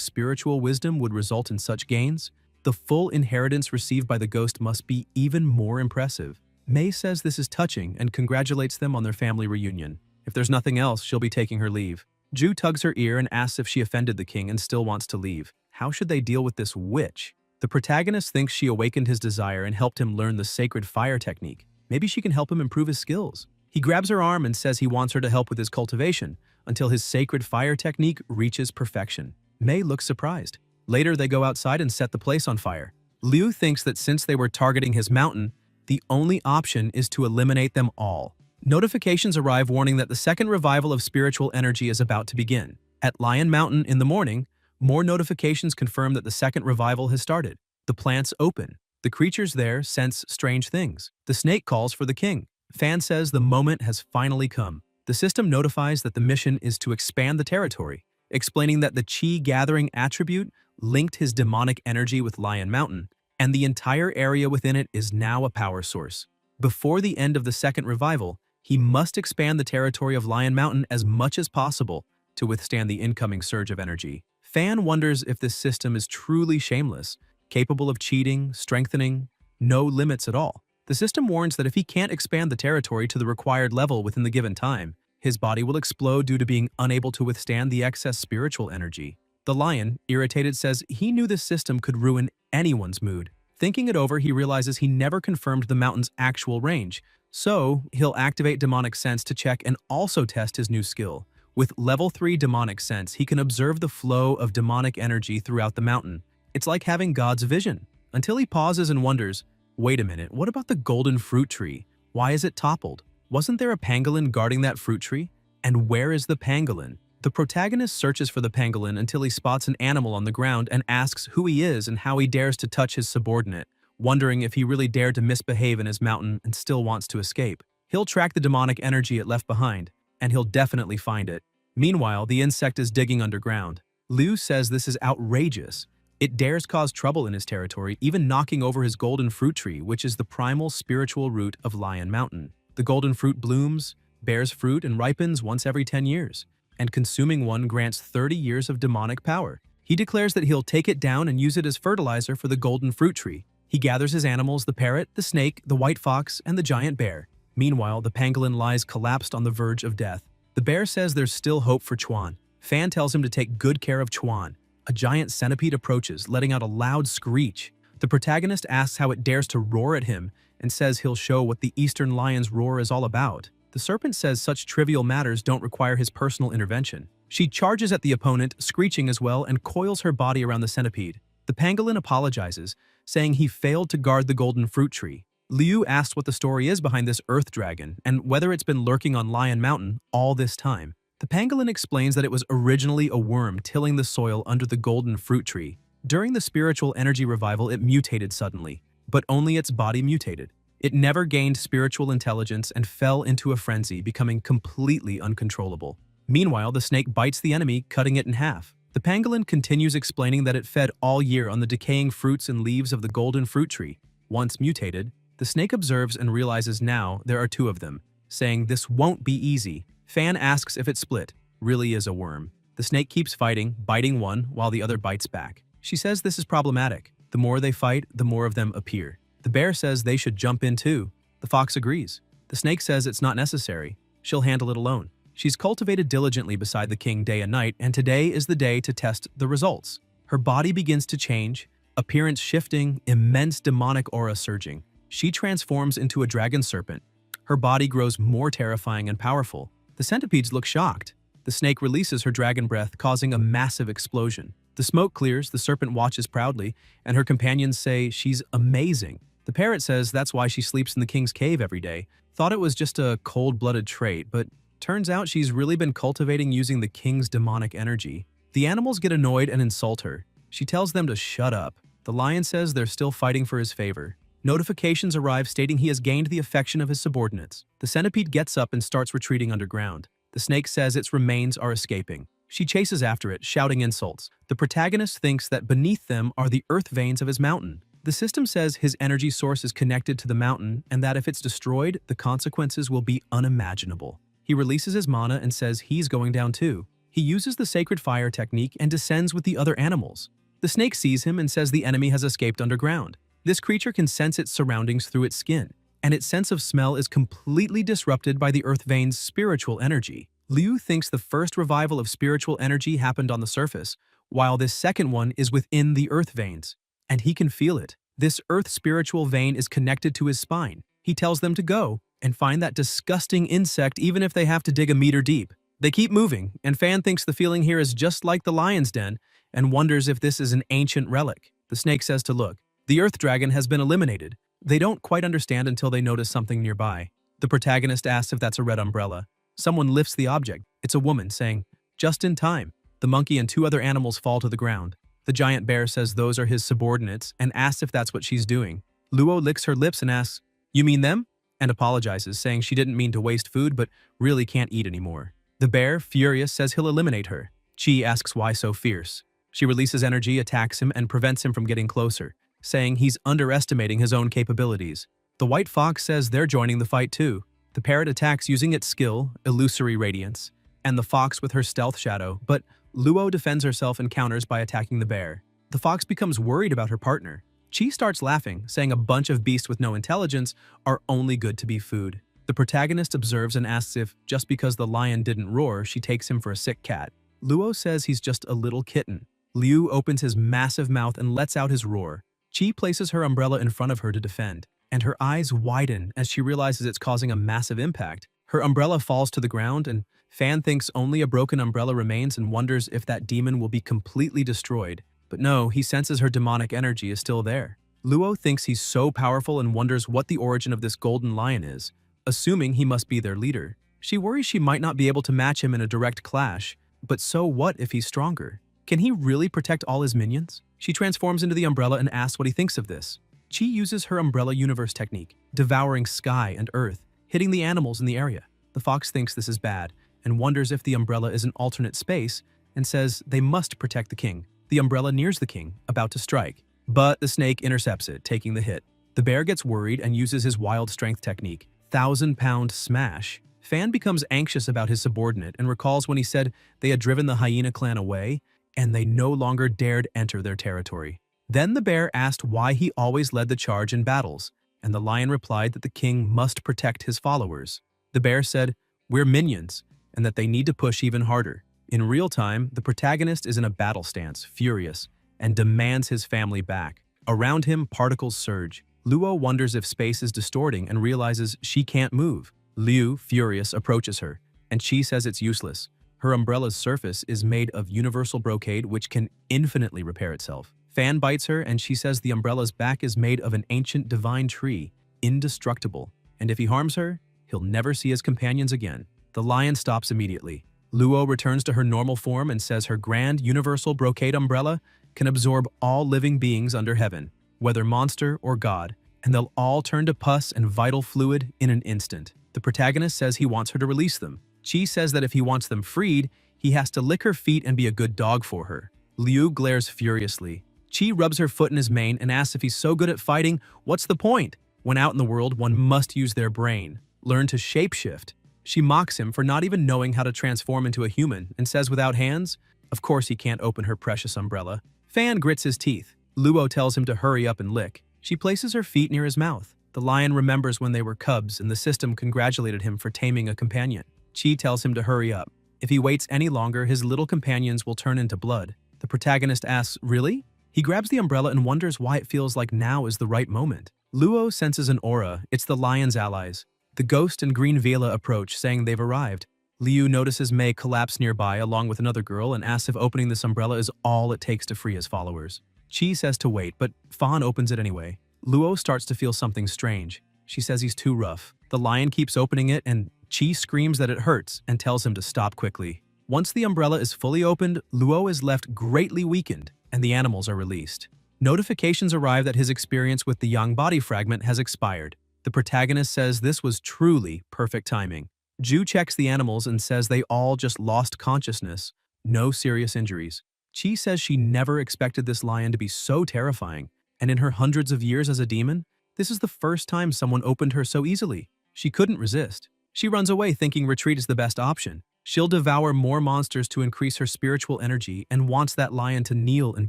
A: spiritual wisdom would result in such gains. The full inheritance received by the ghost must be even more impressive. May says this is touching and congratulates them on their family reunion. If there's nothing else, she'll be taking her leave. Ju tugs her ear and asks if she offended the king and still wants to leave. How should they deal with this witch? The protagonist thinks she awakened his desire and helped him learn the sacred fire technique. Maybe she can help him improve his skills. He grabs her arm and says he wants her to help with his cultivation until his sacred fire technique reaches perfection. May looks surprised. Later, they go outside and set the place on fire. Liu thinks that since they were targeting his mountain, the only option is to eliminate them all. Notifications arrive warning that the second revival of spiritual energy is about to begin. At Lion Mountain in the morning, more notifications confirm that the second revival has started. The plants open. The creatures there sense strange things. The snake calls for the king. Fan says the moment has finally come. The system notifies that the mission is to expand the territory, explaining that the Qi gathering attribute linked his demonic energy with Lion Mountain, and the entire area within it is now a power source. Before the end of the second revival, he must expand the territory of Lion Mountain as much as possible to withstand the incoming surge of energy. Fan wonders if this system is truly shameless, capable of cheating, strengthening, no limits at all. The system warns that if he can't expand the territory to the required level within the given time, his body will explode due to being unable to withstand the excess spiritual energy. The lion, irritated, says he knew this system could ruin anyone's mood. Thinking it over, he realizes he never confirmed the mountain's actual range, so he'll activate demonic sense to check and also test his new skill. With level 3 demonic sense, he can observe the flow of demonic energy throughout the mountain. It's like having God's vision, until he pauses and wonders, wait a minute, what about the golden fruit tree? Why is it toppled? Wasn't there a pangolin guarding that fruit tree? And where is the pangolin? The protagonist searches for the pangolin until he spots an animal on the ground and asks who he is and how he dares to touch his subordinate, wondering if he really dared to misbehave in his mountain and still wants to escape. He'll track the demonic energy it left behind, and he'll definitely find it. Meanwhile, the insect is digging underground. Liu says this is outrageous. It dares cause trouble in his territory, even knocking over his golden fruit tree, which is the primal spiritual root of Lion Mountain. The golden fruit blooms, bears fruit, and ripens once every 10 years, and consuming one grants 30 years of demonic power. He declares that he'll take it down and use it as fertilizer for the golden fruit tree. He gathers his animals, the parrot, the snake, the white fox, and the giant bear. Meanwhile, the pangolin lies collapsed on the verge of death. The bear says there's still hope for Chuan. Fan tells him to take good care of Chuan. A giant centipede approaches, letting out a loud screech. The protagonist asks how it dares to roar at him and says he'll show what the Eastern Lion's roar is all about. The serpent says such trivial matters don't require his personal intervention. She charges at the opponent, screeching as well, and coils her body around the centipede. The pangolin apologizes, saying he failed to guard the golden fruit tree. Liu asks what the story is behind this earth dragon and whether it's been lurking on Lion Mountain all this time. The pangolin explains that it was originally a worm tilling the soil under the golden fruit tree. During the spiritual energy revival, it mutated suddenly, but only its body mutated. It never gained spiritual intelligence and fell into a frenzy, becoming completely uncontrollable. Meanwhile, the snake bites the enemy, cutting it in half. The pangolin continues explaining that it fed all year on the decaying fruits and leaves of the golden fruit tree. Once mutated, the snake observes and realizes now there are 2 of them, saying this won't be easy. Fan asks if it split, really is a worm. The snake keeps fighting, biting one while the other bites back. She says this is problematic. The more they fight, the more of them appear. The bear says they should jump in too. The fox agrees. The snake says it's not necessary. She'll handle it alone. She's cultivated diligently beside the king day and night, and today is the day to test the results. Her body begins to change, appearance shifting, immense demonic aura surging. She transforms into a dragon serpent. Her body grows more terrifying and powerful. The centipedes look shocked. The snake releases her dragon breath, causing a massive explosion. The smoke clears, the serpent watches proudly, and her companions say she's amazing. The parrot says that's why she sleeps in the king's cave every day. Thought it was just a cold-blooded trait, but turns out she's really been cultivating using the king's demonic energy. The animals get annoyed and insult her. She tells them to shut up. The lion says they're still fighting for his favor. Notifications arrive stating he has gained the affection of his subordinates. The centipede gets up and starts retreating underground. The snake says its remains are escaping. She chases after it, shouting insults. The protagonist thinks that beneath them are the earth veins of his mountain. The system says his energy source is connected to the mountain and that if it's destroyed, the consequences will be unimaginable. He releases his mana and says he's going down too. He uses the sacred fire technique and descends with the other animals. The snake sees him and says the enemy has escaped underground. This creature can sense its surroundings through its skin, and its sense of smell is completely disrupted by the earth vein's spiritual energy. Liu thinks the first revival of spiritual energy happened on the surface, while this second one is within the earth veins. And he can feel it. This earth spiritual vein is connected to his spine. He tells them to go and find that disgusting insect even if they have to dig a meter deep. They keep moving, and Fan thinks the feeling here is just like the lion's den and wonders if this is an ancient relic. The snake says to look. The earth dragon has been eliminated. They don't quite understand until they notice something nearby. The protagonist asks if that's a red umbrella. Someone lifts the object. It's a woman, saying, "Just in time." The monkey and two other animals fall to the ground. The giant bear says those are his subordinates and asks if that's what she's doing. Luo licks her lips and asks, "You mean them?" and apologizes, saying she didn't mean to waste food but really can't eat anymore. The bear, furious, says he'll eliminate her. Chi asks why so fierce. She releases energy, attacks him, and prevents him from getting closer, saying he's underestimating his own capabilities. The white fox says they're joining the fight too. The parrot attacks using its skill, illusory radiance, and the fox with her stealth shadow, but Luo defends herself and counters by attacking the bear. The fox becomes worried about her partner. Chi starts laughing, saying a bunch of beasts with no intelligence are only good to be food. The protagonist observes and asks if, just because the lion didn't roar, she takes him for a sick cat. Luo says he's just a little kitten. Liu opens his massive mouth and lets out his roar. Chi places her umbrella in front of her to defend, and her eyes widen as she realizes it's causing a massive impact. Her umbrella falls to the ground, and Fan thinks only a broken umbrella remains and wonders if that demon will be completely destroyed. But no, he senses her demonic energy is still there. Luo thinks he's so powerful and wonders what the origin of this golden lion is, assuming he must be their leader. She worries she might not be able to match him in a direct clash, but so what if he's stronger? Can he really protect all his minions? She transforms into the umbrella and asks what he thinks of this. Chi uses her umbrella universe technique, devouring sky and earth, hitting the animals in the area. The fox thinks this is bad and wonders if the umbrella is an alternate space and says they must protect the king. The umbrella nears the king, about to strike, but the snake intercepts it, taking the hit. The bear gets worried and uses his wild strength technique, 1,000-pound smash. Fan becomes anxious about his subordinate and recalls when he said they had driven the hyena clan away and they no longer dared enter their territory. Then the bear asked why he always led the charge in battles, and the lion replied that the king must protect his followers. The bear said, "We're minions," and that they need to push even harder. In real time, the protagonist is in a battle stance, furious, and demands his family back. Around him, particles surge. Luo wonders if space is distorting and realizes she can't move. Liu, furious, approaches her, and Chi says it's useless. Her umbrella's surface is made of universal brocade which can infinitely repair itself. Fan bites her and she says the umbrella's back is made of an ancient divine tree, indestructible, and if he harms her, he'll never see his companions again. The lion stops immediately. Luo returns to her normal form and says her grand universal brocade umbrella can absorb all living beings under heaven, whether monster or god, and they'll all turn to pus and vital fluid in an instant. The protagonist says he wants her to release them. Chi says that if he wants them freed, he has to lick her feet and be a good dog for her. Liu glares furiously. Chi rubs her foot in his mane and asks if he's so good at fighting, what's the point? When out in the world, one must use their brain, learn to shapeshift. She mocks him for not even knowing how to transform into a human and says without hands, of course he can't open her precious umbrella. Fan grits his teeth. Luo tells him to hurry up and lick. She places her feet near his mouth. The lion remembers when they were cubs and the system congratulated him for taming a companion. Chi tells him to hurry up. If he waits any longer, his little companions will turn into blood. The protagonist asks, really? He grabs the umbrella and wonders why it feels like now is the right moment. Luo senses an aura. It's the lion's allies. The ghost and green Vela approach, saying they've arrived. Liu notices Mei collapse nearby along with another girl and asks if opening this umbrella is all it takes to free his followers. Chi says to wait, but Fan opens it anyway. Luo starts to feel something strange. She says he's too rough. The lion keeps opening it and Chi screams that it hurts and tells him to stop quickly. Once the umbrella is fully opened, Luo is left greatly weakened and the animals are released. Notifications arrive that his experience with the Yang body fragment has expired. The protagonist says this was truly perfect timing. Ju checks the animals and says they all just lost consciousness, no serious injuries. Chi says she never expected this lion to be so terrifying, and in her hundreds of years as a demon, this is the first time someone opened her so easily. She couldn't resist. She runs away thinking retreat is the best option. She'll devour more monsters to increase her spiritual energy and wants that lion to kneel and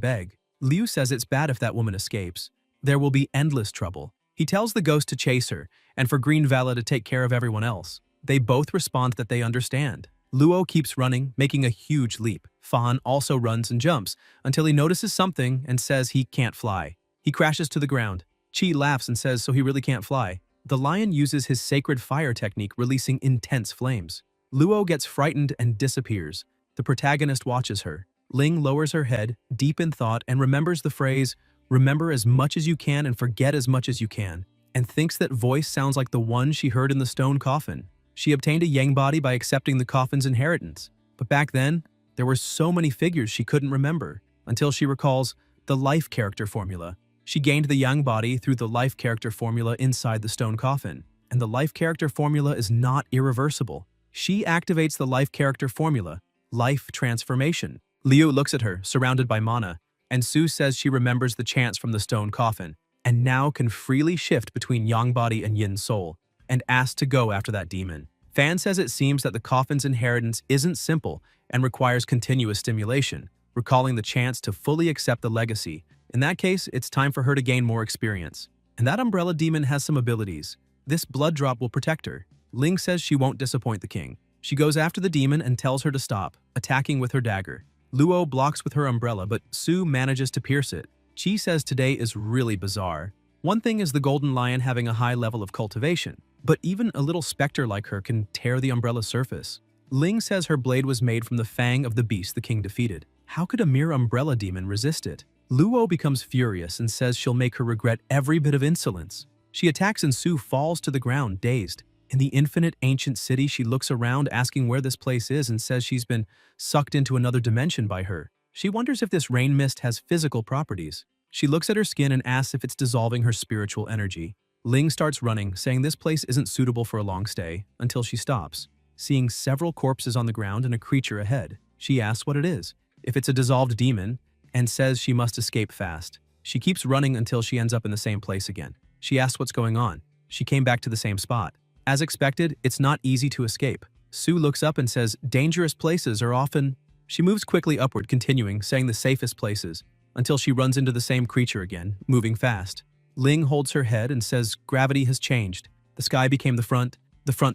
A: beg. Liu says it's bad if that woman escapes. There will be endless trouble. He tells the ghost to chase her, and for Green Vala to take care of everyone else. They both respond that they understand. Luo keeps running, making a huge leap. Fan also runs and jumps, until he notices something and says he can't fly. He crashes to the ground. Chi laughs and says so he really can't fly. The lion uses his sacred fire technique, releasing intense flames. Luo gets frightened and disappears. The protagonist watches her. Ling lowers her head, deep in thought, and remembers the phrase, "Remember as much as you can and forget as much as you can," and thinks that voice sounds like the one she heard in the stone coffin. She obtained a yang body by accepting the coffin's inheritance. But back then, there were so many figures she couldn't remember, until she recalls the life character formula. She gained the yang body through the life character formula inside the stone coffin, and the life character formula is not irreversible. She activates the life character formula, life transformation. Liu looks at her, surrounded by mana, and Su says she remembers the chants from the stone coffin, and now can freely shift between yang body and yin soul, and asks to go after that demon. Fan says it seems that the coffin's inheritance isn't simple and requires continuous stimulation, recalling the chance to fully accept the legacy. In that case, it's time for her to gain more experience. And that umbrella demon has some abilities. This blood drop will protect her. Ling says she won't disappoint the king. She goes after the demon and tells her to stop, attacking with her dagger. Luo blocks with her umbrella, but Su manages to pierce it. Chi says today is really bizarre. One thing is the golden lion having a high level of cultivation, but even a little specter like her can tear the umbrella's surface. Ling says her blade was made from the fang of the beast the king defeated. How could a mere umbrella demon resist it? Luo becomes furious and says she'll make her regret every bit of insolence. She attacks and Su falls to the ground, dazed. In the infinite ancient city, she looks around asking where this place is and says she's been sucked into another dimension by her. She wonders if this rain mist has physical properties. She looks at her skin and asks if it's dissolving her spiritual energy. Ling starts running, saying this place isn't suitable for a long stay, until she stops, seeing several corpses on the ground and a creature ahead. She asks what it is, if it's a dissolved demon, and says she must escape fast. She keeps running until she ends up in the same place again. She asks what's going on. She came back to the same spot. As expected, it's not easy to escape. Su looks up and says dangerous places are often... She moves quickly upward, continuing, saying the safest places, until she runs into the same creature again, moving fast. Ling holds her head and says gravity has changed. The sky became the front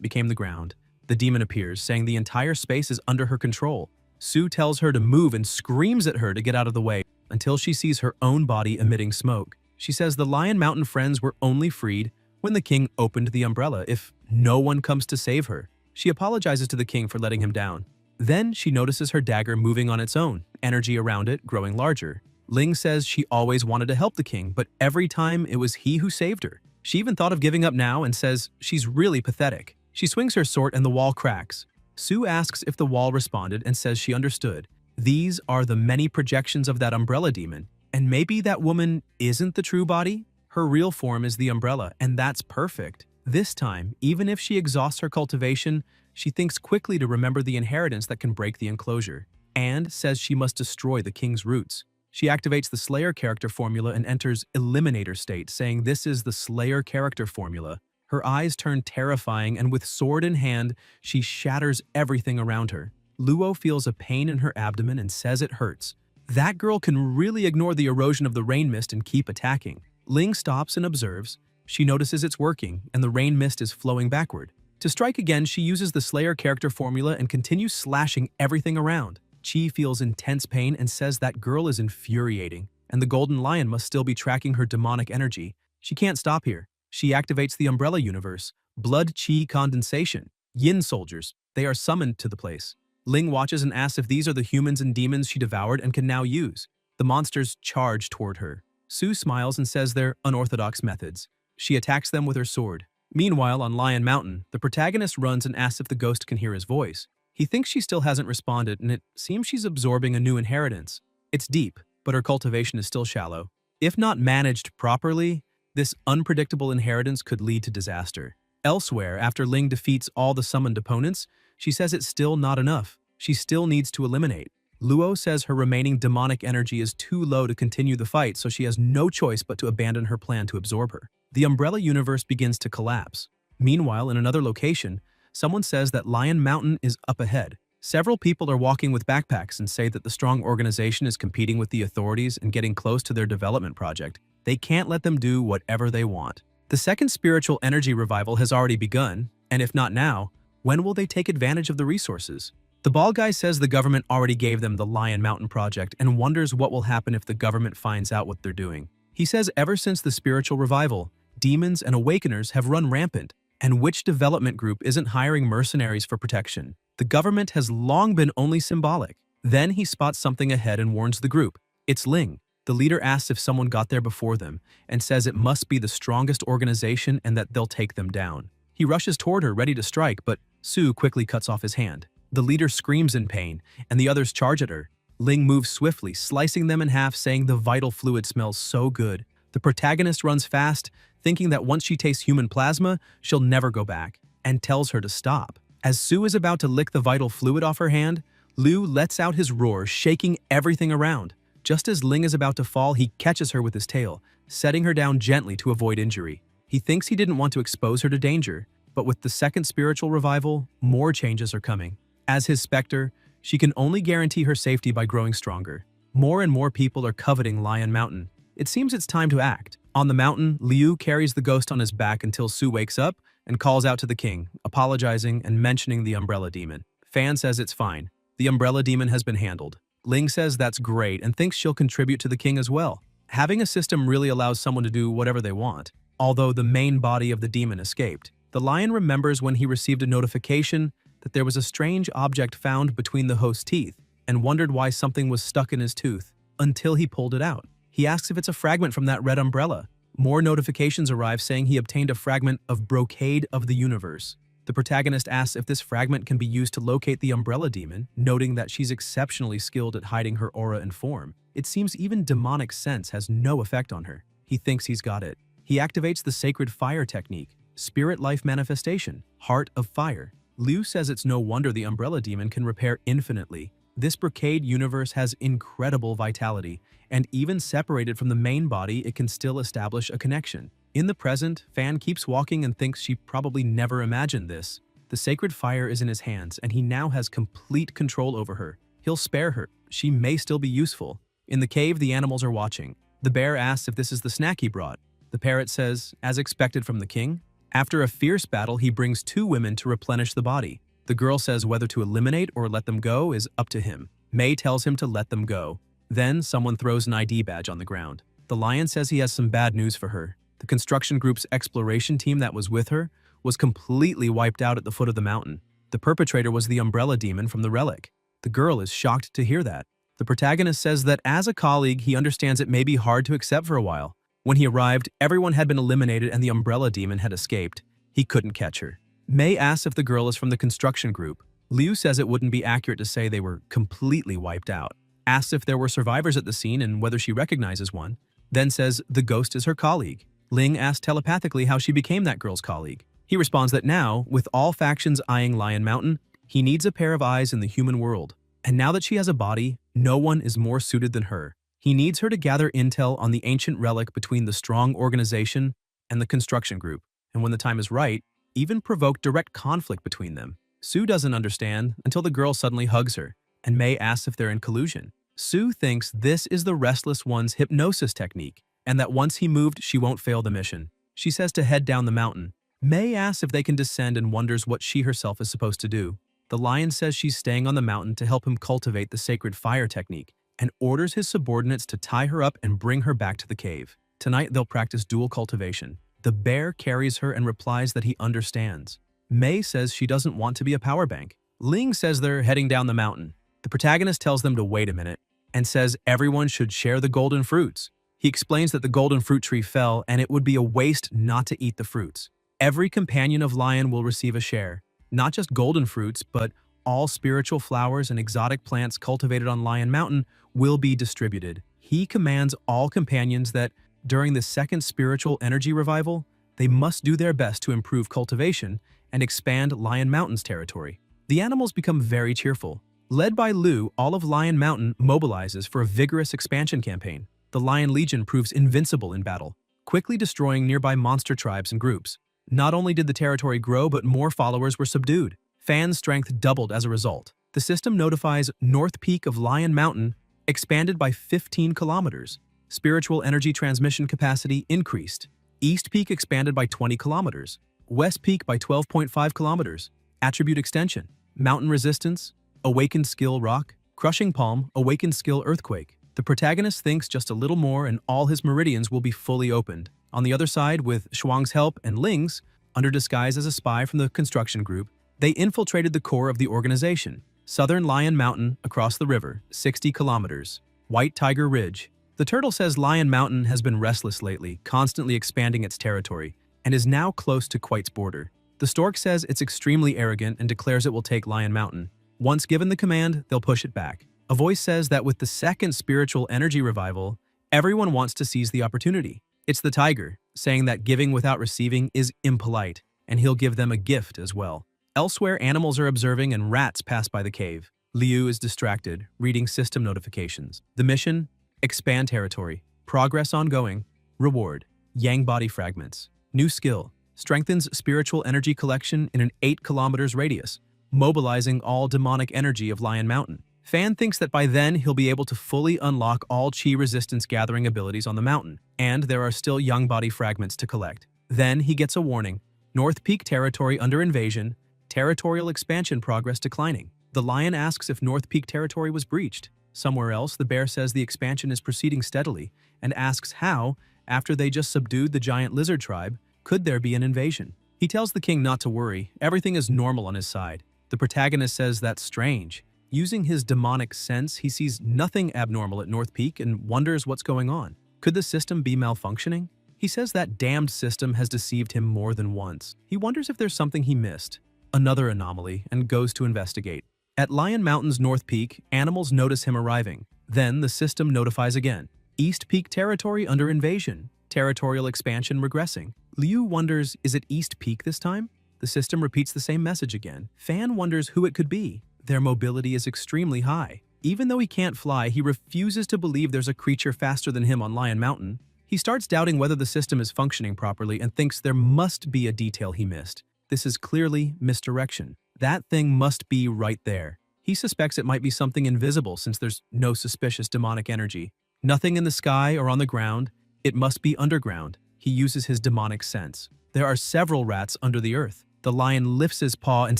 A: became the ground. The demon appears, saying the entire space is under her control. Su tells her to move and screams at her to get out of the way, until she sees her own body emitting smoke. She says the Lion Mountain friends were only freed when the king opened the umbrella if no one comes to save her. She apologizes to the king for letting him down. Then she notices her dagger moving on its own, energy around it growing larger. Ling says she always wanted to help the king, but every time it was he who saved her. She even thought of giving up now and says she's really pathetic. She swings her sword and the wall cracks. Su asks if the wall responded and says she understood. These are the many projections of that umbrella demon, and maybe that woman isn't the true body? Her real form is the umbrella, and that's perfect. This time, even if she exhausts her cultivation, she thinks quickly to remember the inheritance that can break the enclosure, and says she must destroy the king's roots. She activates the Slayer character formula and enters Eliminator state, saying this is the Slayer character formula. Her eyes turn terrifying, and with sword in hand, she shatters everything around her. Luo feels a pain in her abdomen and says it hurts. That girl can really ignore the erosion of the rain mist and keep attacking. Ling stops and observes. She notices it's working, and the rain mist is flowing backward. To strike again, she uses the Slayer character formula and continues slashing everything around. Chi feels intense pain and says that girl is infuriating, and the Golden Lion must still be tracking her demonic energy. She can't stop here. She activates the Umbrella Universe. Blood Chi Condensation. Yin soldiers. They are summoned to the place. Ling watches and asks if these are the humans and demons she devoured and can now use. The monsters charge toward her. Su smiles and says they're unorthodox methods. She attacks them with her sword. Meanwhile, on Lion Mountain, the protagonist runs and asks if the ghost can hear his voice. He thinks she still hasn't responded, and it seems she's absorbing a new inheritance. It's deep, but her cultivation is still shallow. If not managed properly, this unpredictable inheritance could lead to disaster. Elsewhere, after Ling defeats all the summoned opponents, she says it's still not enough. She still needs to eliminate. Luo says her remaining demonic energy is too low to continue the fight, so she has no choice but to abandon her plan to absorb her. The Umbrella universe begins to collapse. Meanwhile, in another location, someone says that Lion Mountain is up ahead. Several people are walking with backpacks and say that the strong organization is competing with the authorities and getting close to their development project. They can't let them do whatever they want. The second spiritual energy revival has already begun, and if not now, when will they take advantage of the resources? The bald guy says the government already gave them the Lion Mountain project and wonders what will happen if the government finds out what they're doing. He says ever since the spiritual revival, demons and awakeners have run rampant, and which development group isn't hiring mercenaries for protection? The government has long been only symbolic. Then he spots something ahead and warns the group. It's Ling. The leader asks if someone got there before them and says it must be the strongest organization and that they'll take them down. He rushes toward her, ready to strike, but Su quickly cuts off his hand. The leader screams in pain, and the others charge at her. Ling moves swiftly, slicing them in half, saying the vital fluid smells so good. The protagonist runs fast, thinking that once she tastes human plasma, she'll never go back, and tells her to stop. As Su is about to lick the vital fluid off her hand, Liu lets out his roar, shaking everything around. Just as Ling is about to fall, he catches her with his tail, setting her down gently to avoid injury. He thinks he didn't want to expose her to danger, but with the second spiritual revival, more changes are coming. As his specter, she can only guarantee her safety by growing stronger. More and more people are coveting Lion Mountain. It seems it's time to act. On the mountain, Liu carries the ghost on his back until Su wakes up and calls out to the king, apologizing and mentioning the Umbrella Demon. Fan says it's fine. The Umbrella Demon has been handled. Ling says that's great and thinks she'll contribute to the king as well. Having a system really allows someone to do whatever they want. Although the main body of the demon escaped, the lion remembers when he received a notification that there was a strange object found between the host's teeth and wondered why something was stuck in his tooth until he pulled it out. He asks if it's a fragment from that red umbrella. More notifications arrive saying he obtained a fragment of Brocade of the Universe. The protagonist asks if this fragment can be used to locate the Umbrella Demon, noting that she's exceptionally skilled at hiding her aura and form. It seems even demonic sense has no effect on her. He thinks he's got it. He activates the sacred fire technique, Spirit Life Manifestation, Heart of Fire. Liu says it's no wonder the Umbrella Demon can repair infinitely. This Brocade universe has incredible vitality, and even separated from the main body, it can still establish a connection. In the present, Fan keeps walking and thinks she probably never imagined this. The sacred fire is in his hands, and he now has complete control over her. He'll spare her. She may still be useful. In the cave, the animals are watching. The bear asks if this is the snack he brought. The parrot says, as expected from the king. After a fierce battle, he brings 2 women to replenish the body. The girl says whether to eliminate or let them go is up to him. Mei tells him to let them go. Then, someone throws an ID badge on the ground. The lion says he has some bad news for her. The construction group's exploration team that was with her was completely wiped out at the foot of the mountain. The perpetrator was the Umbrella Demon from the relic. The girl is shocked to hear that. The protagonist says that as a colleague, he understands it may be hard to accept for a while. When he arrived, everyone had been eliminated and the Umbrella Demon had escaped. He couldn't catch her. Mei asks if the girl is from the construction group. Liu says it wouldn't be accurate to say they were completely wiped out. Asks if there were survivors at the scene and whether she recognizes one. Then says the ghost is her colleague. Ling asks telepathically how she became that girl's colleague. He responds that now, with all factions eyeing Lion Mountain, he needs a pair of eyes in the human world. And now that she has a body, no one is more suited than her. He needs her to gather intel on the ancient relic between the strong organization and the construction group, and when the time is right, even provoke direct conflict between them. Su doesn't understand until the girl suddenly hugs her, and Mei asks if they're in collusion. Su thinks this is the Restless One's hypnosis technique, and that once he moved, she won't fail the mission. She says to head down the mountain. Mei asks if they can descend and wonders what she herself is supposed to do. The lion says she's staying on the mountain to help him cultivate the sacred fire technique, and orders his subordinates to tie her up and bring her back to the cave. Tonight, they'll practice dual cultivation. The bear carries her and replies that he understands. Mei says she doesn't want to be a power bank. Ling says they're heading down the mountain. The protagonist tells them to wait a minute and says everyone should share the golden fruits. He explains that the golden fruit tree fell and it would be a waste not to eat the fruits. Every companion of Lion will receive a share, not just golden fruits, but all spiritual flowers and exotic plants cultivated on Lion Mountain will be distributed. He commands all companions that, during the second spiritual energy revival, they must do their best to improve cultivation and expand Lion Mountain's territory. The animals become very cheerful. Led by Lu, all of Lion Mountain mobilizes for a vigorous expansion campaign. The Lion Legion proves invincible in battle, quickly destroying nearby monster tribes and groups. Not only did the territory grow, but more followers were subdued. Fan strength doubled as a result. The system notifies North Peak of Lion Mountain expanded by 15 kilometers. Spiritual energy transmission capacity increased. East Peak expanded by 20 kilometers. West Peak by 12.5 kilometers. Attribute extension. Mountain resistance. Awakened skill rock. Crushing palm. Awakened skill earthquake. The protagonist thinks just a little more and all his meridians will be fully opened. On the other side, with Shuang's help and Ling's, under disguise as a spy from the construction group, they infiltrated the core of the organization. Southern Lion Mountain across the river, 60 kilometers. White Tiger Ridge. The turtle says Lion Mountain has been restless lately, constantly expanding its territory, and is now close to Quite's border. The stork says it's extremely arrogant and declares it will take Lion Mountain. Once given the command, they'll push it back. A voice says that with the second spiritual energy revival, everyone wants to seize the opportunity. It's the tiger, saying that giving without receiving is impolite, and he'll give them a gift as well. Elsewhere, animals are observing and rats pass by the cave. Liu is distracted, reading system notifications. The mission? Expand territory. Progress ongoing. Reward. Yang body fragments. New skill. Strengthens spiritual energy collection in an 8 kilometers radius, mobilizing all demonic energy of Lion Mountain. Fan thinks that by then he'll be able to fully unlock all chi resistance gathering abilities on the mountain, and there are still young body fragments to collect. Then he gets a warning. North Peak territory under invasion. Territorial expansion progress declining. The lion asks if North Peak territory was breached. Somewhere else, the bear says the expansion is proceeding steadily and asks how, after they just subdued the giant lizard tribe, could there be an invasion? He tells the king not to worry, everything is normal on his side. The protagonist says that's strange. Using his demonic sense, he sees nothing abnormal at North Peak and wonders what's going on. Could the system be malfunctioning? He says that damned system has deceived him more than once. He wonders if there's something he missed. Another anomaly, and goes to investigate. At Lion Mountain's North Peak, animals notice him arriving. Then the system notifies again. East Peak territory under invasion. Territorial expansion regressing. Liu wonders, is it East Peak this time? The system repeats the same message again. Fan wonders who it could be. Their mobility is extremely high. Even though he can't fly, he refuses to believe there's a creature faster than him on Lion Mountain. He starts doubting whether the system is functioning properly and thinks there must be a detail he missed. This is clearly misdirection. That thing must be right there. He suspects it might be something invisible since there's no suspicious demonic energy. Nothing in the sky or on the ground. It must be underground. He uses his demonic sense. There are several rats under the earth. The lion lifts his paw and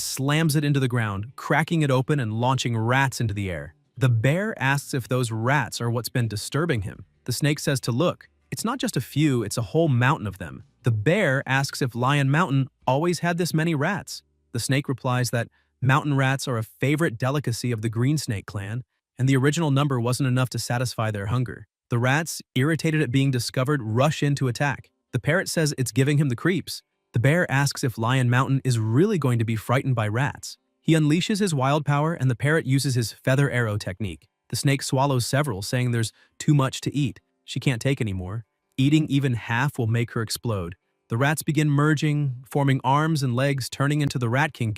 A: slams it into the ground, cracking it open and launching rats into the air. The bear asks if those rats are what's been disturbing him. The snake says to look. It's not just a few, it's a whole mountain of them. The bear asks if Lion Mountain always had this many rats. The snake replies that mountain rats are a favorite delicacy of the green snake clan, and the original number wasn't enough to satisfy their hunger. The rats, irritated at being discovered, rush in to attack. The parrot says it's giving him the creeps. The bear asks if Lion Mountain is really going to be frightened by rats. He unleashes his wild power and the parrot uses his feather arrow technique. The snake swallows several, saying there's too much to eat. She can't take any more. Eating even half will make her explode. The rats begin merging, forming arms and legs, turning into the Rat King,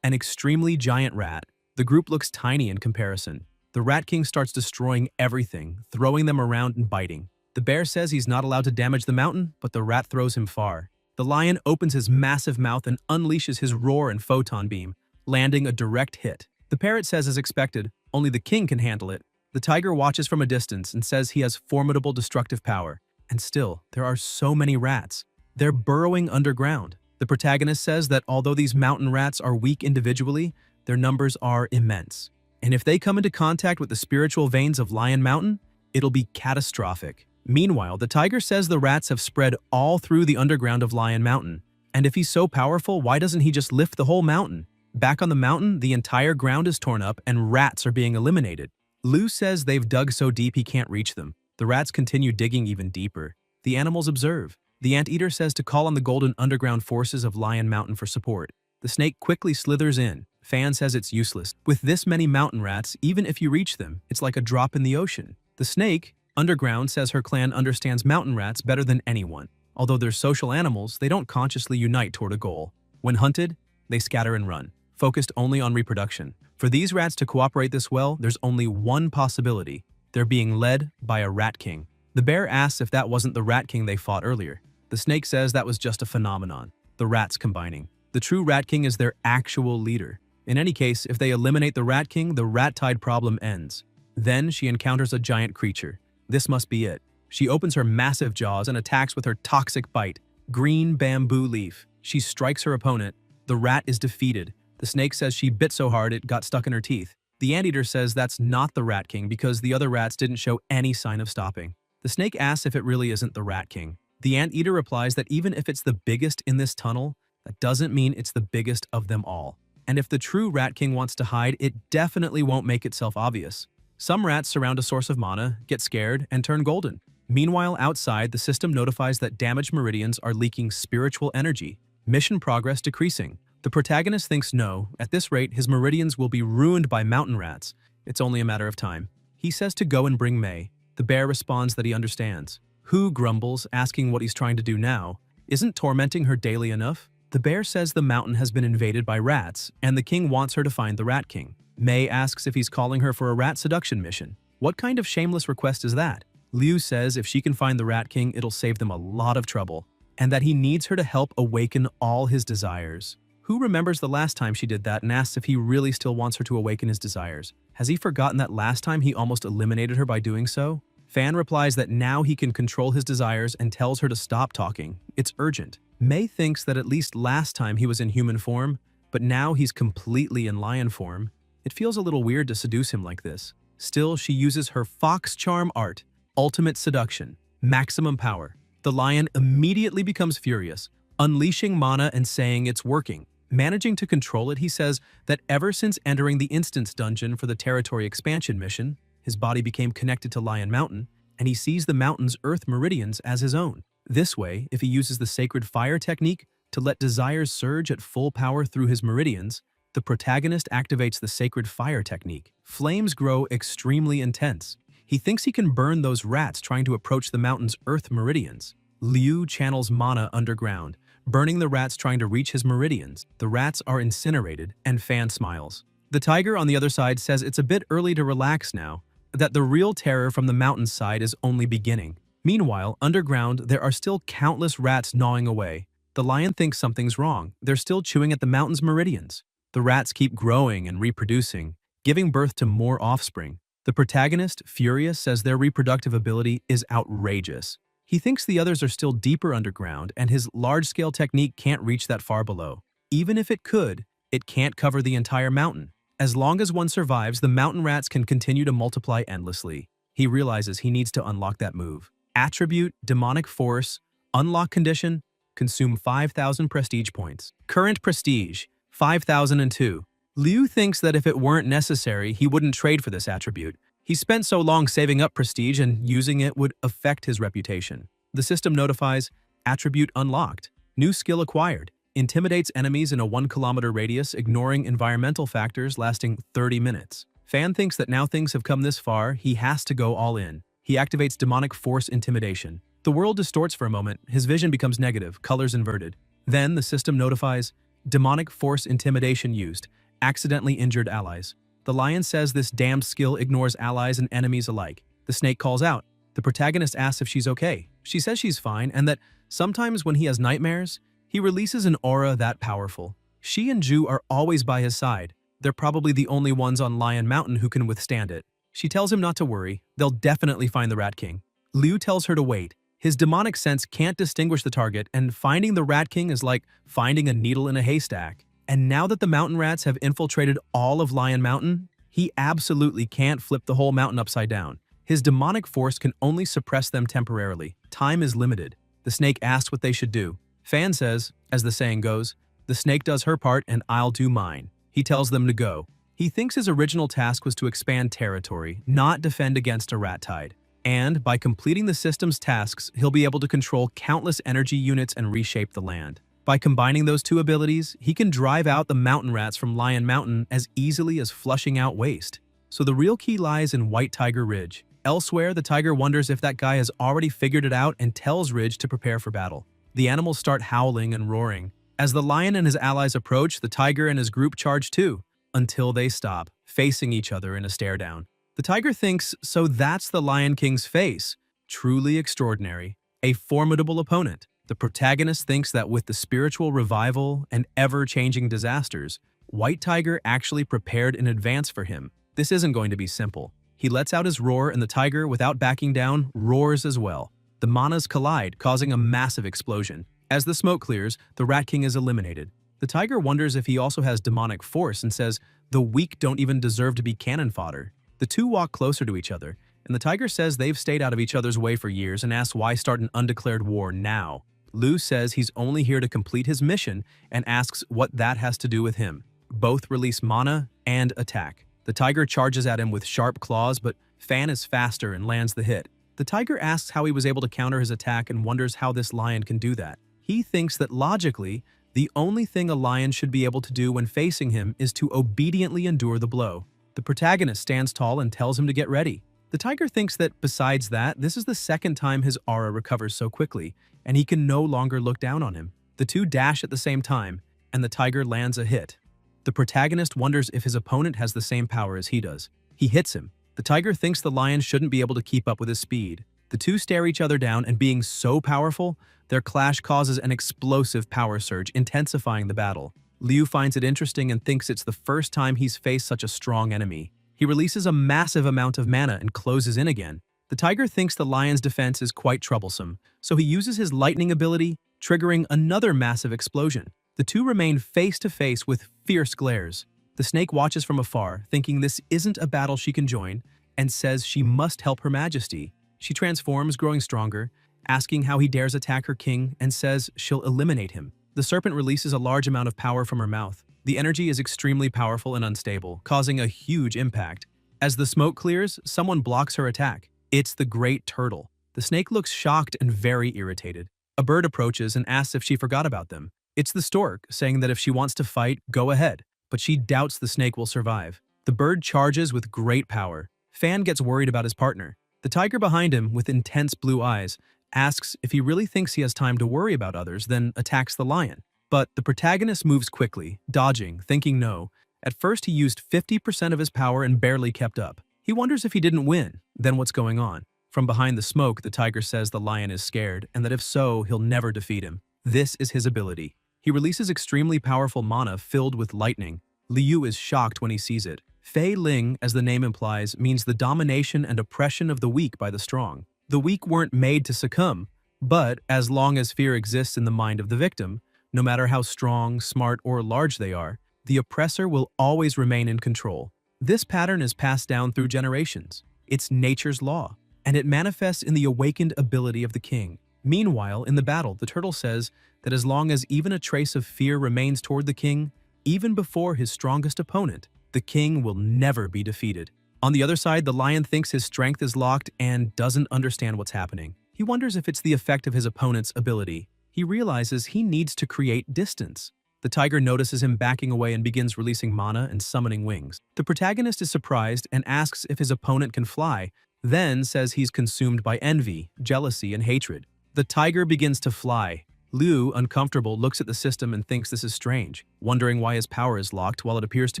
A: an extremely giant rat. The group looks tiny in comparison. The Rat King starts destroying everything, throwing them around and biting. The bear says he's not allowed to damage the mountain, but the rat throws him far. The lion opens his massive mouth and unleashes his roar and photon beam, landing a direct hit. The parrot says as expected, only the king can handle it. The tiger watches from a distance and says he has formidable destructive power. And still, there are so many rats. They're burrowing underground. The protagonist says that although these mountain rats are weak individually, their numbers are immense. And if they come into contact with the spiritual veins of Lion Mountain, it'll be catastrophic. Meanwhile, the tiger says the rats have spread all through the underground of Lion Mountain. And if he's so powerful, why doesn't he just lift the whole mountain? Back on the mountain, the entire ground is torn up and rats are being eliminated. Lu says they've dug so deep he can't reach them. The rats continue digging even deeper. The animals observe. The anteater says to call on the golden underground forces of Lion Mountain for support. The snake quickly slithers in. Fan says it's useless. With this many mountain rats, even if you reach them, it's like a drop in the ocean. The snake, underground, says her clan understands mountain rats better than anyone. Although they're social animals, they don't consciously unite toward a goal. When hunted, they scatter and run, focused only on reproduction. For these rats to cooperate this well, there's only one possibility. They're being led by a rat king. The bear asks if that wasn't the rat king they fought earlier. The snake says that was just a phenomenon, the rats combining. The true rat king is their actual leader. In any case, if they eliminate the rat king, the rat tide problem ends. Then she encounters a giant creature. This must be it. She opens her massive jaws and attacks with her toxic bite, green bamboo leaf. She strikes her opponent. The rat is defeated. The snake says she bit so hard it got stuck in her teeth. The anteater says that's not the rat king because the other rats didn't show any sign of stopping. The snake asks if it really isn't the rat king. The anteater replies that even if it's the biggest in this tunnel, that doesn't mean it's the biggest of them all. And if the true rat king wants to hide, it definitely won't make itself obvious. Some rats surround a source of mana, get scared, and turn golden. Meanwhile, outside, the system notifies that damaged meridians are leaking spiritual energy. Mission progress decreasing. The protagonist thinks no, at this rate, his meridians will be ruined by mountain rats. It's only a matter of time. He says to go and bring May. The bear responds that he understands. Hu grumbles, asking what he's trying to do now. Isn't tormenting her daily enough? The bear says the mountain has been invaded by rats, and the king wants her to find the rat king. May asks if he's calling her for a rat seduction mission. What kind of shameless request is that? Liu says if she can find the rat king, it'll save them a lot of trouble, and that he needs her to help awaken all his desires. Hu remembers the last time she did that and asks if he really still wants her to awaken his desires. Has he forgotten that last time he almost eliminated her by doing so? Fan replies that now he can control his desires and tells her to stop talking. It's urgent. May thinks that at least last time he was in human form, but now he's completely in lion form. It feels a little weird to seduce him like this. Still, she uses her fox charm art, ultimate seduction, maximum power. The lion immediately becomes furious, unleashing mana and saying it's working. Managing to control it, he says that ever since entering the instance dungeon for the territory expansion mission, his body became connected to Lion Mountain, and he sees the mountain's earth meridians as his own. This way, if he uses the sacred fire technique to let desires surge at full power through his meridians, the protagonist activates the sacred fire technique. Flames grow extremely intense. He thinks he can burn those rats trying to approach the mountain's earth meridians. Liu channels mana underground, burning the rats trying to reach his meridians. The rats are incinerated, and Fan smiles. The tiger on the other side says it's a bit early to relax now, that the real terror from the mountainside is only beginning. Meanwhile, underground, there are still countless rats gnawing away. The lion thinks something's wrong. They're still chewing at the mountain's meridians. The rats keep growing and reproducing, giving birth to more offspring. The protagonist, furious, says their reproductive ability is outrageous. He thinks the others are still deeper underground, and his large-scale technique can't reach that far below. Even if it could, it can't cover the entire mountain. As long as one survives, the mountain rats can continue to multiply endlessly. He realizes he needs to unlock that move. Attribute, demonic force, unlock condition, consume 5,000 prestige points. Current prestige, 5,002. Liu thinks that if it weren't necessary, he wouldn't trade for this attribute. He spent so long saving up prestige and using it would affect his reputation. The system notifies, attribute unlocked, new skill acquired, intimidates enemies in a 1-kilometer radius, ignoring environmental factors lasting 30 minutes. Fan thinks that now things have come this far, he has to go all in. He activates demonic force intimidation. The world distorts for a moment, his vision becomes negative, colors inverted. Then the system notifies, demonic force intimidation used, accidentally injured allies. The lion says this damned skill ignores allies and enemies alike. The snake calls out. The protagonist asks if she's okay. She says she's fine and that sometimes when he has nightmares, he releases an aura that powerful. She and Ju are always by his side. They're probably the only ones on Lion Mountain who can withstand it. She tells him not to worry. They'll definitely find the Rat King. Liu tells her to wait. His demonic sense can't distinguish the target, and finding the Rat King is like finding a needle in a haystack. And now that the mountain rats have infiltrated all of Lion Mountain, he absolutely can't flip the whole mountain upside down. His demonic force can only suppress them temporarily. Time is limited. The snake asks what they should do. Fan says, as the saying goes, the snake does her part and I'll do mine. He tells them to go. He thinks his original task was to expand territory, not defend against a rat tide. And by completing the system's tasks, he'll be able to control countless energy units and reshape the land. By combining those two abilities, he can drive out the mountain rats from Lion Mountain as easily as flushing out waste. So the real key lies in White Tiger Ridge. Elsewhere, the tiger wonders if that guy has already figured it out and tells Ridge to prepare for battle. The animals start howling and roaring. As the lion and his allies approach, the tiger and his group charge too. until they stop, facing each other in a stare down. The tiger thinks, so that's the Lion King's face. Truly extraordinary. A formidable opponent. The protagonist thinks that with the spiritual revival and ever-changing disasters, White Tiger actually prepared in advance for him. This isn't going to be simple. He lets out his roar and the tiger, without backing down, roars as well. The manas collide, causing a massive explosion. As the smoke clears, the Rat King is eliminated. The tiger wonders if he also has demonic force and says, the weak don't even deserve to be cannon fodder. The two walk closer to each other, and the tiger says they've stayed out of each other's way for years and asks why start an undeclared war now. Lu says he's only here to complete his mission and asks what that has to do with him. Both release mana and attack. The tiger charges at him with sharp claws, but Fan is faster and lands the hit. The tiger asks how he was able to counter his attack and wonders how this lion can do that. He thinks that logically, the only thing a lion should be able to do when facing him is to obediently endure the blow. The protagonist stands tall and tells him to get ready. The tiger thinks that besides that, this is the second time his aura recovers so quickly, and he can no longer look down on him. The two dash at the same time, and the tiger lands a hit. The protagonist wonders if his opponent has the same power as he does. He hits him. The tiger thinks the lion shouldn't be able to keep up with his speed. The two stare each other down, and being so powerful, their clash causes an explosive power surge, intensifying the battle. Liu finds it interesting and thinks it's the first time he's faced such a strong enemy. He releases a massive amount of mana and closes in again. The tiger thinks the lion's defense is quite troublesome, so he uses his lightning ability, triggering another massive explosion. The two remain face to face with fierce glares. The snake watches from afar, thinking this isn't a battle she can join, and says she must help Her Majesty. She transforms, growing stronger, asking how he dares attack her king, and says she'll eliminate him. The serpent releases a large amount of power from her mouth. The energy is extremely powerful and unstable, causing a huge impact. As the smoke clears, someone blocks her attack. It's the great turtle. The snake looks shocked and very irritated. A bird approaches and asks if she forgot about them. It's the stork, saying that if she wants to fight, go ahead, but she doubts the snake will survive. The bird charges with great power. Fan gets worried about his partner. The tiger behind him, with intense blue eyes, asks if he really thinks he has time to worry about others, then attacks the lion. But the protagonist moves quickly, dodging, thinking no. At first he used 50% of his power and barely kept up. He wonders if he didn't win, then what's going on? From behind the smoke, the tiger says the lion is scared, and that if so, he'll never defeat him. This is his ability. He releases extremely powerful mana filled with lightning. Liu is shocked when he sees it. Fei Ling, as the name implies, means the domination and oppression of the weak by the strong. The weak weren't made to succumb, but as long as fear exists in the mind of the victim, no matter how strong, smart, or large they are, the oppressor will always remain in control. This pattern is passed down through generations. It's nature's law, and it manifests in the awakened ability of the king. Meanwhile, in the battle, the turtle says that as long as even a trace of fear remains toward the king, even before his strongest opponent, the king will never be defeated. On the other side, the lion thinks his strength is locked and doesn't understand what's happening. He wonders if it's the effect of his opponent's ability. He realizes he needs to create distance. The tiger notices him backing away and begins releasing mana and summoning wings. The protagonist is surprised and asks if his opponent can fly, then says he's consumed by envy, jealousy, and hatred. The tiger begins to fly. Liu, uncomfortable, looks at the system and thinks this is strange, wondering why his power is locked while it appears to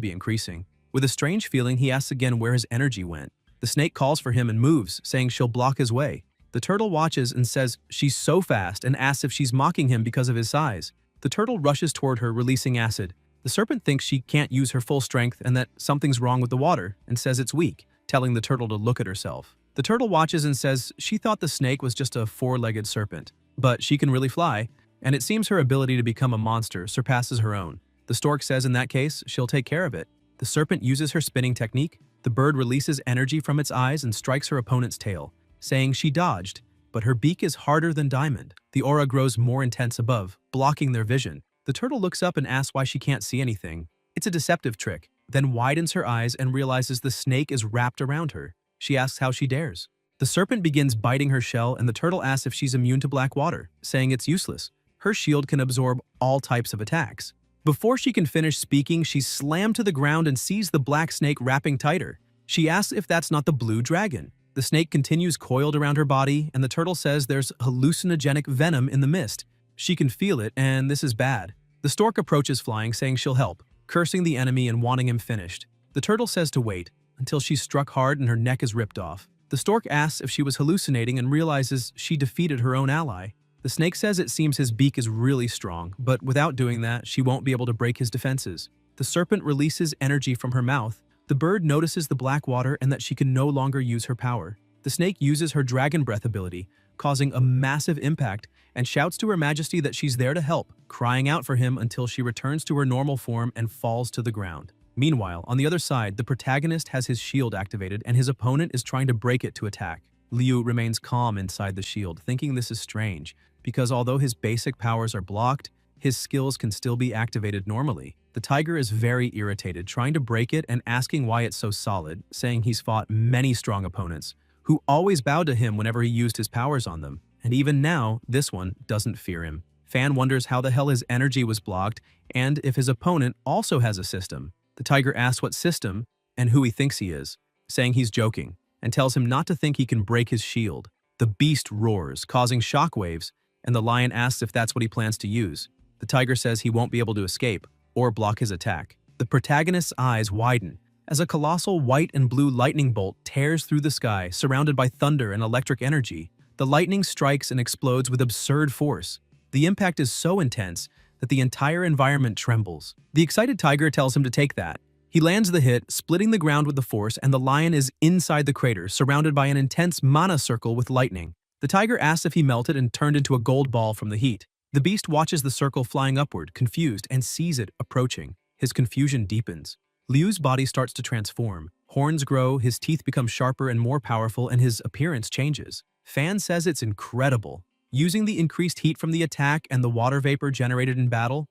A: be increasing. With a strange feeling, he asks again where his energy went. The snake calls for him and moves, saying she'll block his way. The turtle watches and says she's so fast and asks if she's mocking him because of his size. The turtle rushes toward her, releasing acid. The serpent thinks she can't use her full strength and that something's wrong with the water, and says it's weak, telling the turtle to look at herself. The turtle watches and says she thought the snake was just a four-legged serpent, but she can really fly, and it seems her ability to become a monster surpasses her own. The stork says in that case, she'll take care of it. The serpent uses her spinning technique. The bird releases energy from its eyes and strikes her opponent's tail, saying she dodged, but her beak is harder than diamond. The aura grows more intense above, blocking their vision. The turtle looks up and asks why she can't see anything. It's a deceptive trick, then widens her eyes and realizes the snake is wrapped around her. She asks how she dares. The serpent begins biting her shell, and the turtle asks if she's immune to black water, saying it's useless. Her shield can absorb all types of attacks. Before she can finish speaking, she's slammed to the ground and sees the black snake wrapping tighter. She asks if that's not the blue dragon. The snake continues coiled around her body, and the turtle says there's hallucinogenic venom in the mist. She can feel it, and this is bad. The stork approaches flying, saying she'll help. cursing the enemy and wanting him finished. The turtle says to wait, until she's struck hard and her neck is ripped off. The stork asks if she was hallucinating and realizes she defeated her own ally. The snake says it seems his beak is really strong, but without doing that, she won't be able to break his defenses. The serpent releases energy from her mouth. The bird notices the black water and that she can no longer use her power. The snake uses her dragon breath ability, causing a massive impact, and shouts to Her Majesty that she's there to help, crying out for him until she returns to her normal form and falls to the ground. Meanwhile, on the other side, the protagonist has his shield activated and his opponent is trying to break it to attack. Liu remains calm inside the shield, thinking this is strange, because although his basic powers are blocked, his skills can still be activated normally. The tiger is very irritated, trying to break it and asking why it's so solid, saying he's fought many strong opponents, who always bowed to him whenever he used his powers on them, and even now, this one doesn't fear him. Fan wonders how the hell his energy was blocked and if his opponent also has a system. The tiger asks what system and who he thinks he is, saying he's joking, and tells him not to think he can break his shield. The beast roars, causing shockwaves, and the lion asks if that's what he plans to use. The tiger says he won't be able to escape or block his attack. The protagonist's eyes widen as a colossal white and blue lightning bolt tears through the sky, surrounded by thunder and electric energy. The lightning strikes and explodes with absurd force. The impact is so intense that the entire environment trembles. The excited tiger tells him to take that. He lands the hit, splitting the ground with the force, and the lion is inside the crater, surrounded by an intense mana circle with lightning. The tiger asks if he melted and turned into a gold ball from the heat. The beast watches the circle flying upward, confused, and sees it approaching. His confusion deepens. Liu's body starts to transform. Horns grow, his teeth become sharper and more powerful, and his appearance changes. Fan says it's incredible. Using the increased heat from the attack and the water vapor generated in battle,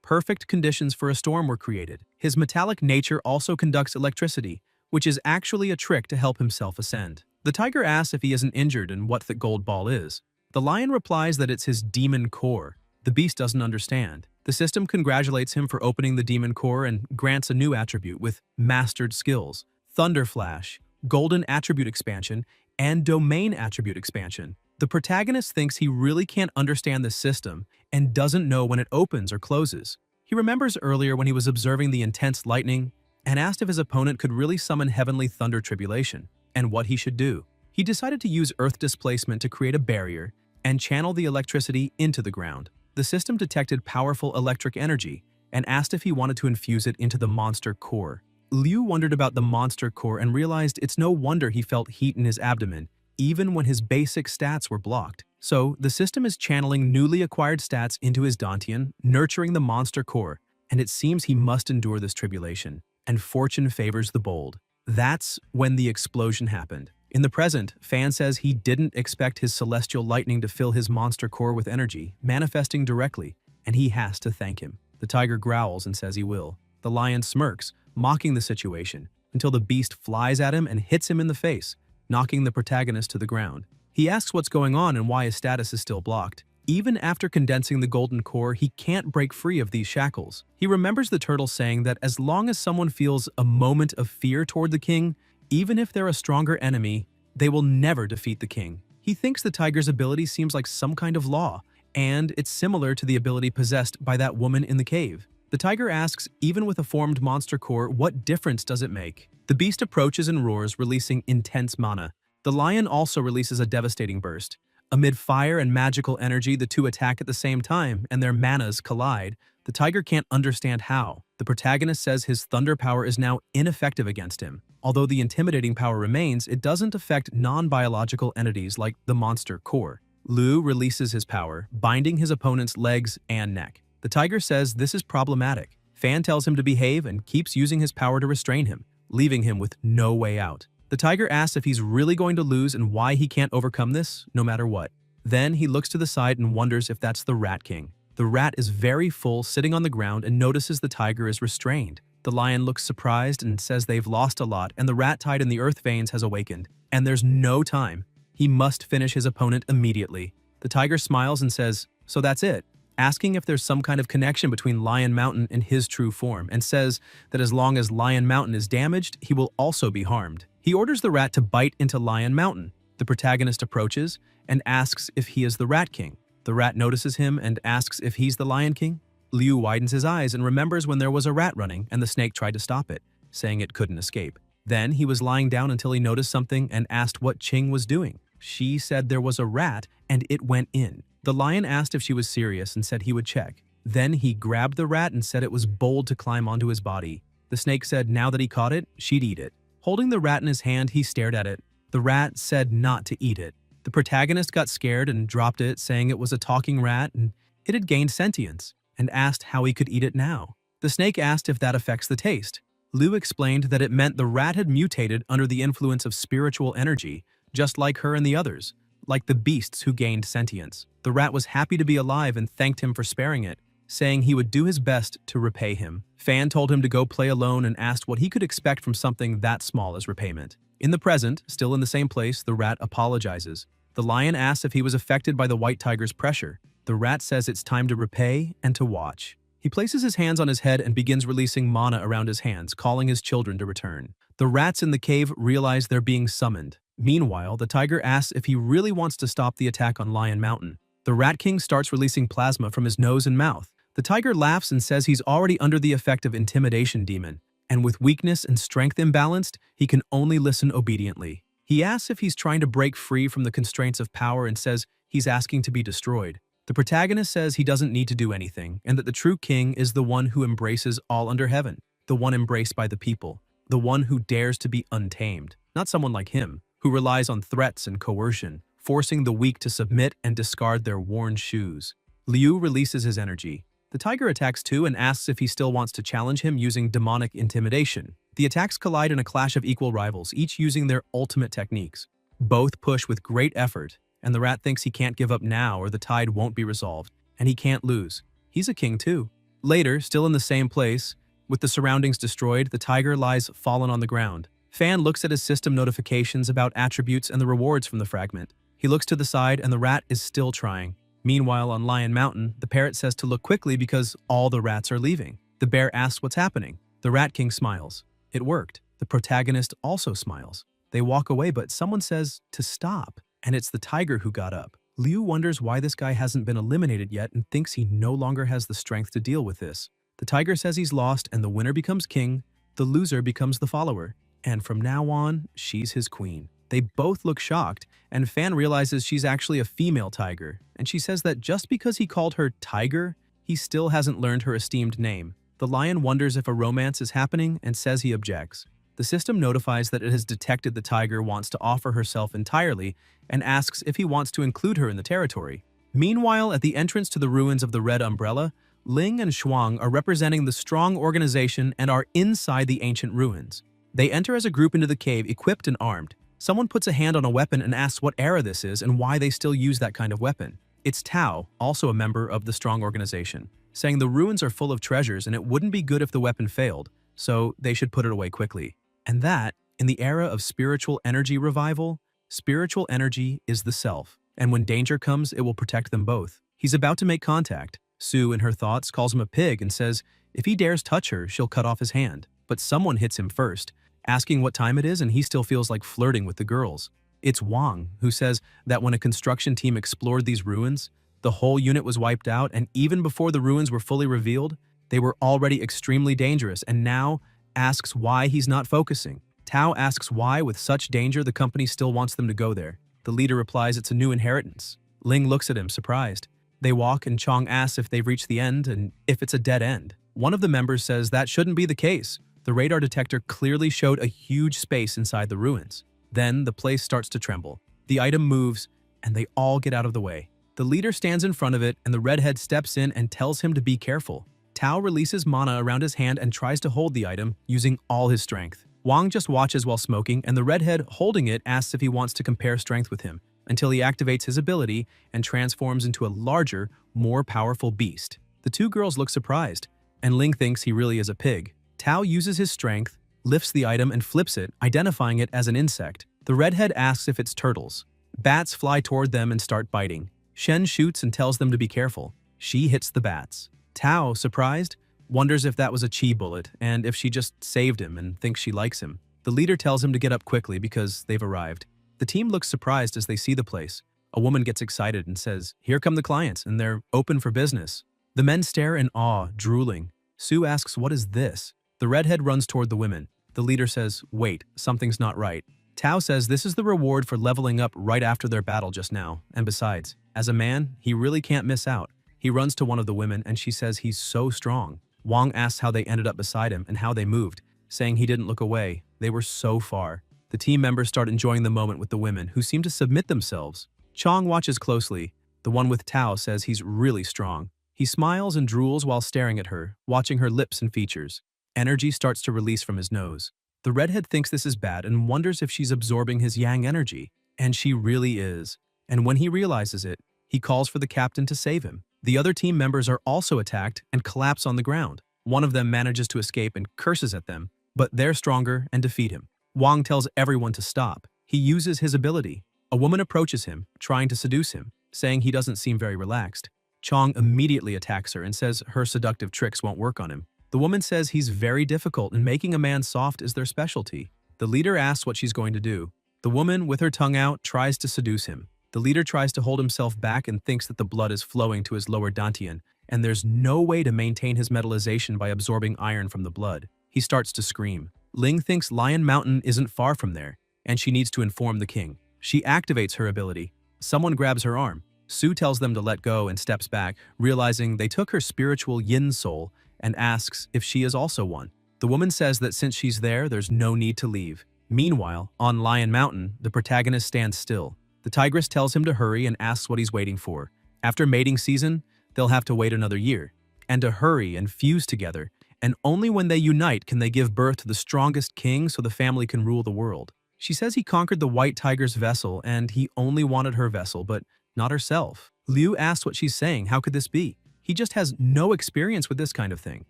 A: perfect conditions for a storm were created. His metallic nature also conducts electricity, which is actually a trick to help himself ascend. The tiger asks if he isn't injured and what the gold ball is. The lion replies that it's his demon core. The beast doesn't understand. The system congratulates him for opening the demon core and grants a new attribute with mastered skills, Thunder Flash, Golden Attribute Expansion, and Domain Attribute Expansion. The protagonist thinks he really can't understand the system and doesn't know when it opens or closes. He remembers earlier when he was observing the intense lightning and asked if his opponent could really summon heavenly thunder tribulation and what he should do. He decided to use earth displacement to create a barrier and channel the electricity into the ground. The system detected powerful electric energy and asked if he wanted to infuse it into the monster core. Liu wondered about the monster core and realized it's no wonder he felt heat in his abdomen, even when his basic stats were blocked. So, the system is channeling newly acquired stats into his Dantian, nurturing the monster core, and it seems he must endure this tribulation, and fortune favors the bold. That's when the explosion happened. In the present, Fan says he didn't expect his celestial lightning to fill his monster core with energy, manifesting directly, and he has to thank him. The tiger growls and says he will. The lion smirks, mocking the situation, until the beast flies at him and hits him in the face, knocking the protagonist to the ground. He asks what's going on and why his status is still blocked. Even after condensing the golden core, he can't break free of these shackles. He remembers the turtle saying that as long as someone feels a moment of fear toward the king, even if they're a stronger enemy, they will never defeat the king. He thinks the tiger's ability seems like some kind of law, and it's similar to the ability possessed by that woman in the cave. The tiger asks, even with a formed monster core, what difference does it make? The beast approaches and roars, releasing intense mana. The lion also releases a devastating burst. Amid fire and magical energy, the two attack at the same time, and their manas collide. The tiger can't understand how. The protagonist says his thunder power is now ineffective against him. Although the intimidating power remains, it doesn't affect non-biological entities like the monster core. Liu releases his power, binding his opponent's legs and neck. The tiger says this is problematic. Fan tells him to behave and keeps using his power to restrain him, leaving him with no way out. The tiger asks if he's really going to lose and why he can't overcome this, no matter what. Then he looks to the side and wonders if that's the Rat King. The rat is very full, sitting on the ground, and notices the tiger is restrained. The lion looks surprised and says they've lost a lot, and the rat tied in the earth veins has awakened. And there's no time. He must finish his opponent immediately. The tiger smiles and says, "So that's it," asking if there's some kind of connection between Lion Mountain and his true form, and says that as long as Lion Mountain is damaged, he will also be harmed. He orders the rat to bite into Lion Mountain. The protagonist approaches and asks if he is the Rat King. The rat notices him and asks if he's the Lion King. Liu widens his eyes and remembers when there was a rat running and the snake tried to stop it, saying it couldn't escape. Then he was lying down until he noticed something and asked what Qing was doing. She said there was a rat and it went in. The lion asked if she was serious and said he would check. Then he grabbed the rat and said it was bold to climb onto his body. The snake said now that he caught it, she'd eat it. Holding the rat in his hand, he stared at it. The rat said not to eat it. The protagonist got scared and dropped it, saying it was a talking rat and it had gained sentience, and asked how he could eat it now. The snake asked if that affects the taste. Liu explained that it meant the rat had mutated under the influence of spiritual energy, just like her and the others, like the beasts who gained sentience. The rat was happy to be alive and thanked him for sparing it, saying he would do his best to repay him. Fan told him to go play alone and asked what he could expect from something that small as repayment. In the present, still in the same place, the rat apologizes. The lion asks if he was affected by the white tiger's pressure. The rat says it's time to repay and to watch. He places his hands on his head and begins releasing mana around his hands, calling his children to return. The rats in the cave realize they're being summoned. Meanwhile, the tiger asks if he really wants to stop the attack on Lion Mountain. The Rat King starts releasing plasma from his nose and mouth. The tiger laughs and says he's already under the effect of Intimidation Demon, and with weakness and strength imbalanced, he can only listen obediently. He asks if he's trying to break free from the constraints of power and says he's asking to be destroyed. The protagonist says he doesn't need to do anything, and that the true king is the one who embraces all under heaven, the one embraced by the people, the one who dares to be untamed, not someone like him, who relies on threats and coercion, forcing the weak to submit and discard their worn shoes. Liu releases his energy. The tiger attacks too and asks if he still wants to challenge him using demonic intimidation. The attacks collide in a clash of equal rivals, each using their ultimate techniques. Both push with great effort, and the rat thinks he can't give up now or the tide won't be resolved, and he can't lose. He's a king too. Later, still in the same place, with the surroundings destroyed, the tiger lies fallen on the ground. Fan looks at his system notifications about attributes and the rewards from the fragment. He looks to the side and the rat is still trying. Meanwhile, on Lion Mountain, the parrot says to look quickly because all the rats are leaving. The bear asks what's happening. The Rat King smiles. It worked. The protagonist also smiles. They walk away, but someone says to stop, and it's the tiger who got up. Liu wonders why this guy hasn't been eliminated yet and thinks he no longer has the strength to deal with this. The tiger says he's lost and the winner becomes king, the loser becomes the follower, and from now on, she's his queen. They both look shocked, and Fan realizes she's actually a female tiger, and she says that just because he called her Tiger, he still hasn't learned her esteemed name. The lion wonders if a romance is happening and says he objects. The system notifies that it has detected the tiger wants to offer herself entirely and asks if he wants to include her in the territory. Meanwhile, at the entrance to the ruins of the Red Umbrella, Ling and Shuang are representing the strong organization and are inside the ancient ruins. They enter as a group into the cave equipped and armed. Someone puts a hand on a weapon and asks what era this is and why they still use that kind of weapon. It's Tao, also a member of the strong organization, saying the ruins are full of treasures and it wouldn't be good if the weapon failed, so they should put it away quickly. And that, in the era of spiritual energy revival, spiritual energy is the self, and when danger comes, it will protect them both. He's about to make contact. Sue, in her thoughts, calls him a pig and says if he dares touch her, she'll cut off his hand. But someone hits him first, asking what time it is, and he still feels like flirting with the girls. It's Wang, who says that when a construction team explored these ruins, the whole unit was wiped out, and even before the ruins were fully revealed, they were already extremely dangerous, and now asks why he's not focusing. Tao asks why, with such danger, the company still wants them to go there. The leader replies it's a new inheritance. Ling looks at him, surprised. They walk, and Chong asks if they've reached the end and if it's a dead end. One of the members says that shouldn't be the case. The radar detector clearly showed a huge space inside the ruins. Then the place starts to tremble. The item moves, and they all get out of the way. The leader stands in front of it, and the redhead steps in and tells him to be careful. Tao releases mana around his hand and tries to hold the item, using all his strength. Wang just watches while smoking, and the redhead holding it asks if he wants to compare strength with him, until he activates his ability and transforms into a larger, more powerful beast. The two girls look surprised, and Ling thinks he really is a pig. Tao uses his strength, lifts the item and flips it, identifying it as an insect. The redhead asks if it's turtles. Bats fly toward them and start biting. Shen shoots and tells them to be careful. She hits the bats. Tao, surprised, wonders if that was a chi bullet and if she just saved him and thinks she likes him. The leader tells him to get up quickly because they've arrived. The team looks surprised as they see the place. A woman gets excited and says, "Here come the clients, and they're open for business." The men stare in awe, drooling. Sue asks, "What is this?" The redhead runs toward the women. The leader says, "Wait, something's not right." Tao says this is the reward for leveling up right after their battle just now, and besides, as a man, he really can't miss out. He runs to one of the women and she says he's so strong. Wang asks how they ended up beside him and how they moved, saying he didn't look away. They were so far. The team members start enjoying the moment with the women, who seem to submit themselves. Chong watches closely. The one with Tao says he's really strong. He smiles and drools while staring at her, watching her lips and features. Energy starts to release from his nose. The redhead thinks this is bad and wonders if she's absorbing his yang energy. And she really is. And when he realizes it, he calls for the captain to save him. The other team members are also attacked and collapse on the ground. One of them manages to escape and curses at them, but they're stronger and defeat him. Wang tells everyone to stop. He uses his ability. A woman approaches him, trying to seduce him, saying he doesn't seem very relaxed. Chong immediately attacks her and says her seductive tricks won't work on him. The woman says he's very difficult and making a man soft is their specialty. The leader asks what she's going to do. The woman, with her tongue out, tries to seduce him. The leader tries to hold himself back and thinks that the blood is flowing to his lower dantian, and there's no way to maintain his metallization by absorbing iron from the blood. He starts to scream. Ling thinks Lion Mountain isn't far from there, and she needs to inform the king. She activates her ability. Someone grabs her arm. Sue tells them to let go and steps back, realizing they took her spiritual yin soul, and asks if she is also one. The woman says that since she's there, there's no need to leave. Meanwhile, on Lion Mountain, the protagonist stands still. The tigress tells him to hurry and asks what he's waiting for. After mating season, they'll have to wait another year, and to hurry and fuse together, and only when they unite can they give birth to the strongest king so the family can rule the world. She says he conquered the white tiger's vessel and he only wanted her vessel, but not herself. Liu asks what she's saying. How could this be? He just has no experience with this kind of thing.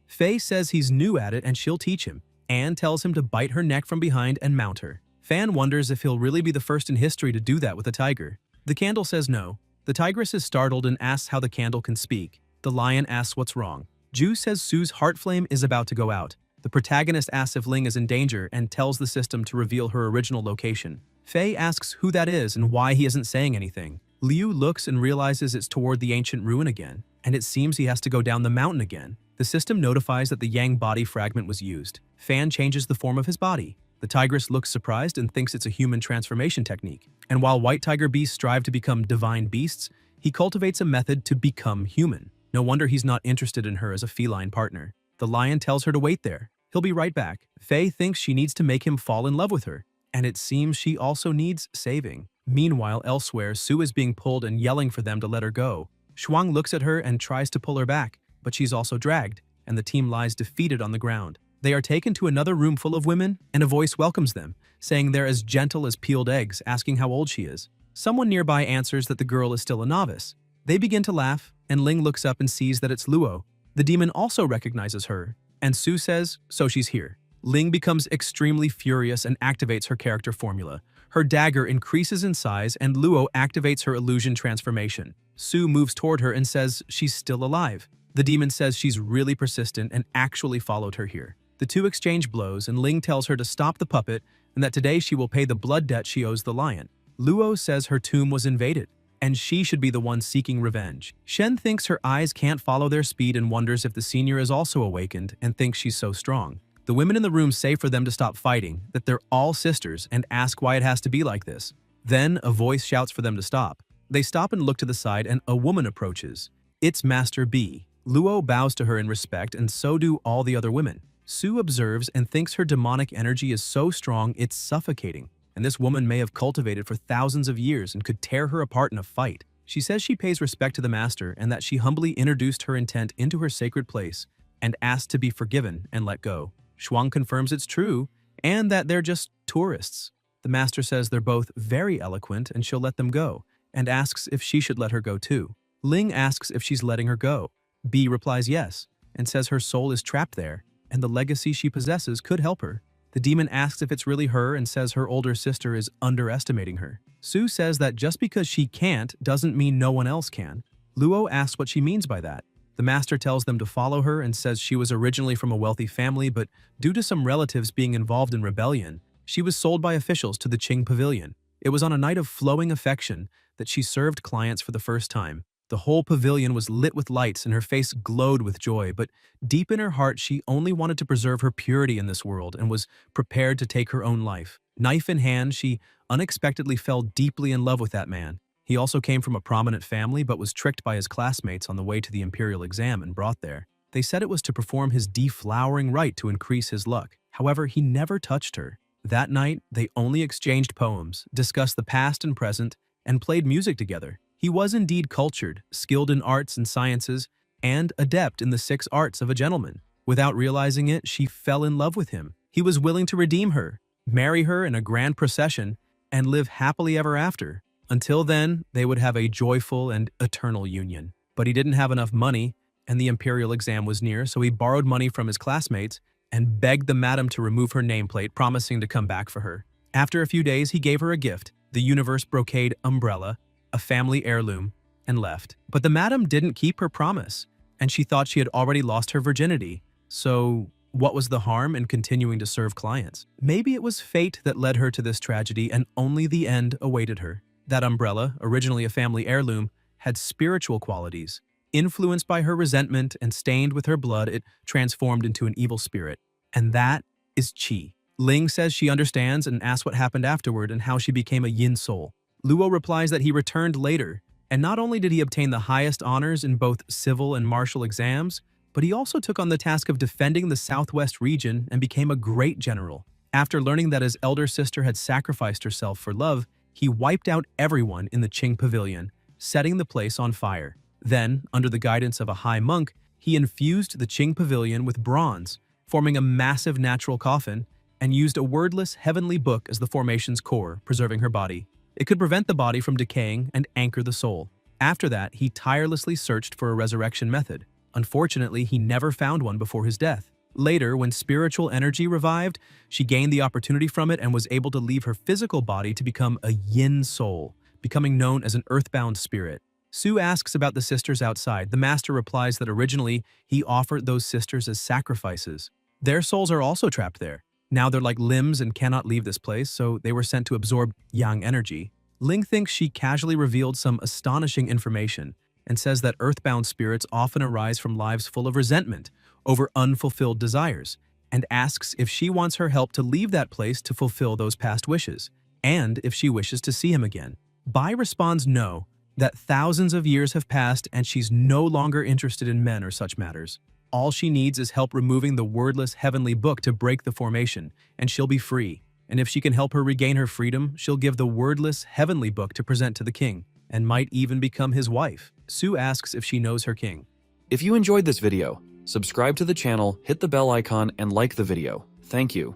A: Fei says he's new at it and she'll teach him. Anne tells him to bite her neck from behind and mount her. Fan wonders if he'll really be the first in history to do that with a tiger. The candle says no. The tigress is startled and asks how the candle can speak. The lion asks what's wrong. Ju says Sue's heart flame is about to go out. The protagonist asks if Ling is in danger and tells the system to reveal her original location. Fei asks who that is and why he isn't saying anything. Liu looks and realizes it's toward the ancient ruin again, and it seems he has to go down the mountain again. The system notifies that the Yang body fragment was used. Fan changes the form of his body. The tigress looks surprised and thinks it's a human transformation technique. And while white tiger beasts strive to become divine beasts, he cultivates a method to become human. No wonder he's not interested in her as a feline partner. The lion tells her to wait there. He'll be right back. Fei thinks she needs to make him fall in love with her, and it seems she also needs saving. Meanwhile, elsewhere, Sue is being pulled and yelling for them to let her go. Shuang looks at her and tries to pull her back, but she's also dragged, and the team lies defeated on the ground. They are taken to another room full of women, and a voice welcomes them, saying they're as gentle as peeled eggs, asking how old she is. Someone nearby answers that the girl is still a novice. They begin to laugh, and Ling looks up and sees that it's Luo. The demon also recognizes her, and Sue says, so she's here. Ling becomes extremely furious and activates her character formula. Her dagger increases in size and Luo activates her illusion transformation. Sue moves toward her and says she's still alive. The demon says she's really persistent and actually followed her here. The two exchange blows and Ling tells her to stop the puppet and that today she will pay the blood debt she owes the lion. Luo says her tomb was invaded and she should be the one seeking revenge. Shen thinks her eyes can't follow their speed and wonders if the senior is also awakened and thinks she's so strong. The women in the room say for them to stop fighting, that they're all sisters, and ask why it has to be like this. Then a voice shouts for them to stop. They stop and look to the side and a woman approaches. It's Master B. Luo bows to her in respect and so do all the other women. Sue observes and thinks her demonic energy is so strong it's suffocating, and this woman may have cultivated for thousands of years and could tear her apart in a fight. She says she pays respect to the master and that she humbly introduced her intent into her sacred place and asked to be forgiven and let go. Shuang confirms it's true and that they're just tourists. The master says they're both very eloquent and she'll let them go, and asks if she should let her go too. Ling asks if she's letting her go. B replies yes, and says her soul is trapped there, and the legacy she possesses could help her. The demon asks if it's really her and says her older sister is underestimating her. Sue says that just because she can't doesn't mean no one else can. Luo asks what she means by that. The master tells them to follow her and says she was originally from a wealthy family, but due to some relatives being involved in rebellion, she was sold by officials to the Qing Pavilion. It was on a night of flowing affection that she served clients for the first time. The whole pavilion was lit with lights and her face glowed with joy, but deep in her heart she only wanted to preserve her purity in this world and was prepared to take her own life. Knife in hand, she unexpectedly fell deeply in love with that man. He also came from a prominent family but was tricked by his classmates on the way to the imperial exam and brought there. They said it was to perform his deflowering rite to increase his luck. However, he never touched her. That night, they only exchanged poems, discussed the past and present, and played music together. He was indeed cultured, skilled in arts and sciences, and adept in the 6 arts of a gentleman. Without realizing it, she fell in love with him. He was willing to redeem her, marry her in a grand procession, and live happily ever after. Until then, they would have a joyful and eternal union. But he didn't have enough money, and the imperial exam was near, so he borrowed money from his classmates and begged the madam to remove her nameplate, promising to come back for her. After a few days, he gave her a gift, the universe brocade umbrella, a family heirloom, and left. But the madam didn't keep her promise, and she thought she had already lost her virginity. So what was the harm in continuing to serve clients? Maybe it was fate that led her to this tragedy, and only the end awaited her. That umbrella, originally a family heirloom, had spiritual qualities. Influenced by her resentment and stained with her blood, it transformed into an evil spirit. And that is Qi. Ling says she understands and asks what happened afterward and how she became a yin soul. Luo replies that he returned later, and not only did he obtain the highest honors in both civil and martial exams, but he also took on the task of defending the southwest region and became a great general. After learning that his elder sister had sacrificed herself for love, he wiped out everyone in the Qing Pavilion, setting the place on fire. Then, under the guidance of a high monk, he infused the Qing Pavilion with bronze, forming a massive natural coffin, and used a wordless heavenly book as the formation's core, preserving her body. It could prevent the body from decaying and anchor the soul. After that, he tirelessly searched for a resurrection method. Unfortunately, he never found one before his death. Later, when spiritual energy revived, she gained the opportunity from it and was able to leave her physical body to become a yin soul, becoming known as an earthbound spirit. Sue asks about the sisters outside. The master replies that originally he offered those sisters as sacrifices. Their souls are also trapped there. Now they're like limbs and cannot leave this place, so they were sent to absorb yang energy. Ling thinks she casually revealed some astonishing information and says that earthbound spirits often arise from lives full of resentment over unfulfilled desires, and asks if she wants her help to leave that place to fulfill those past wishes, and if she wishes to see him again. Bai responds no, that thousands of years have passed and she's no longer interested in men or such matters. All she needs is help removing the wordless heavenly book to break the formation, and she'll be free. And if she can help her regain her freedom, she'll give the wordless heavenly book to present to the king, and might even become his wife. Sue asks if she knows her king.
B: If you enjoyed this video, subscribe to the channel, hit the bell icon, and like the video. Thank you.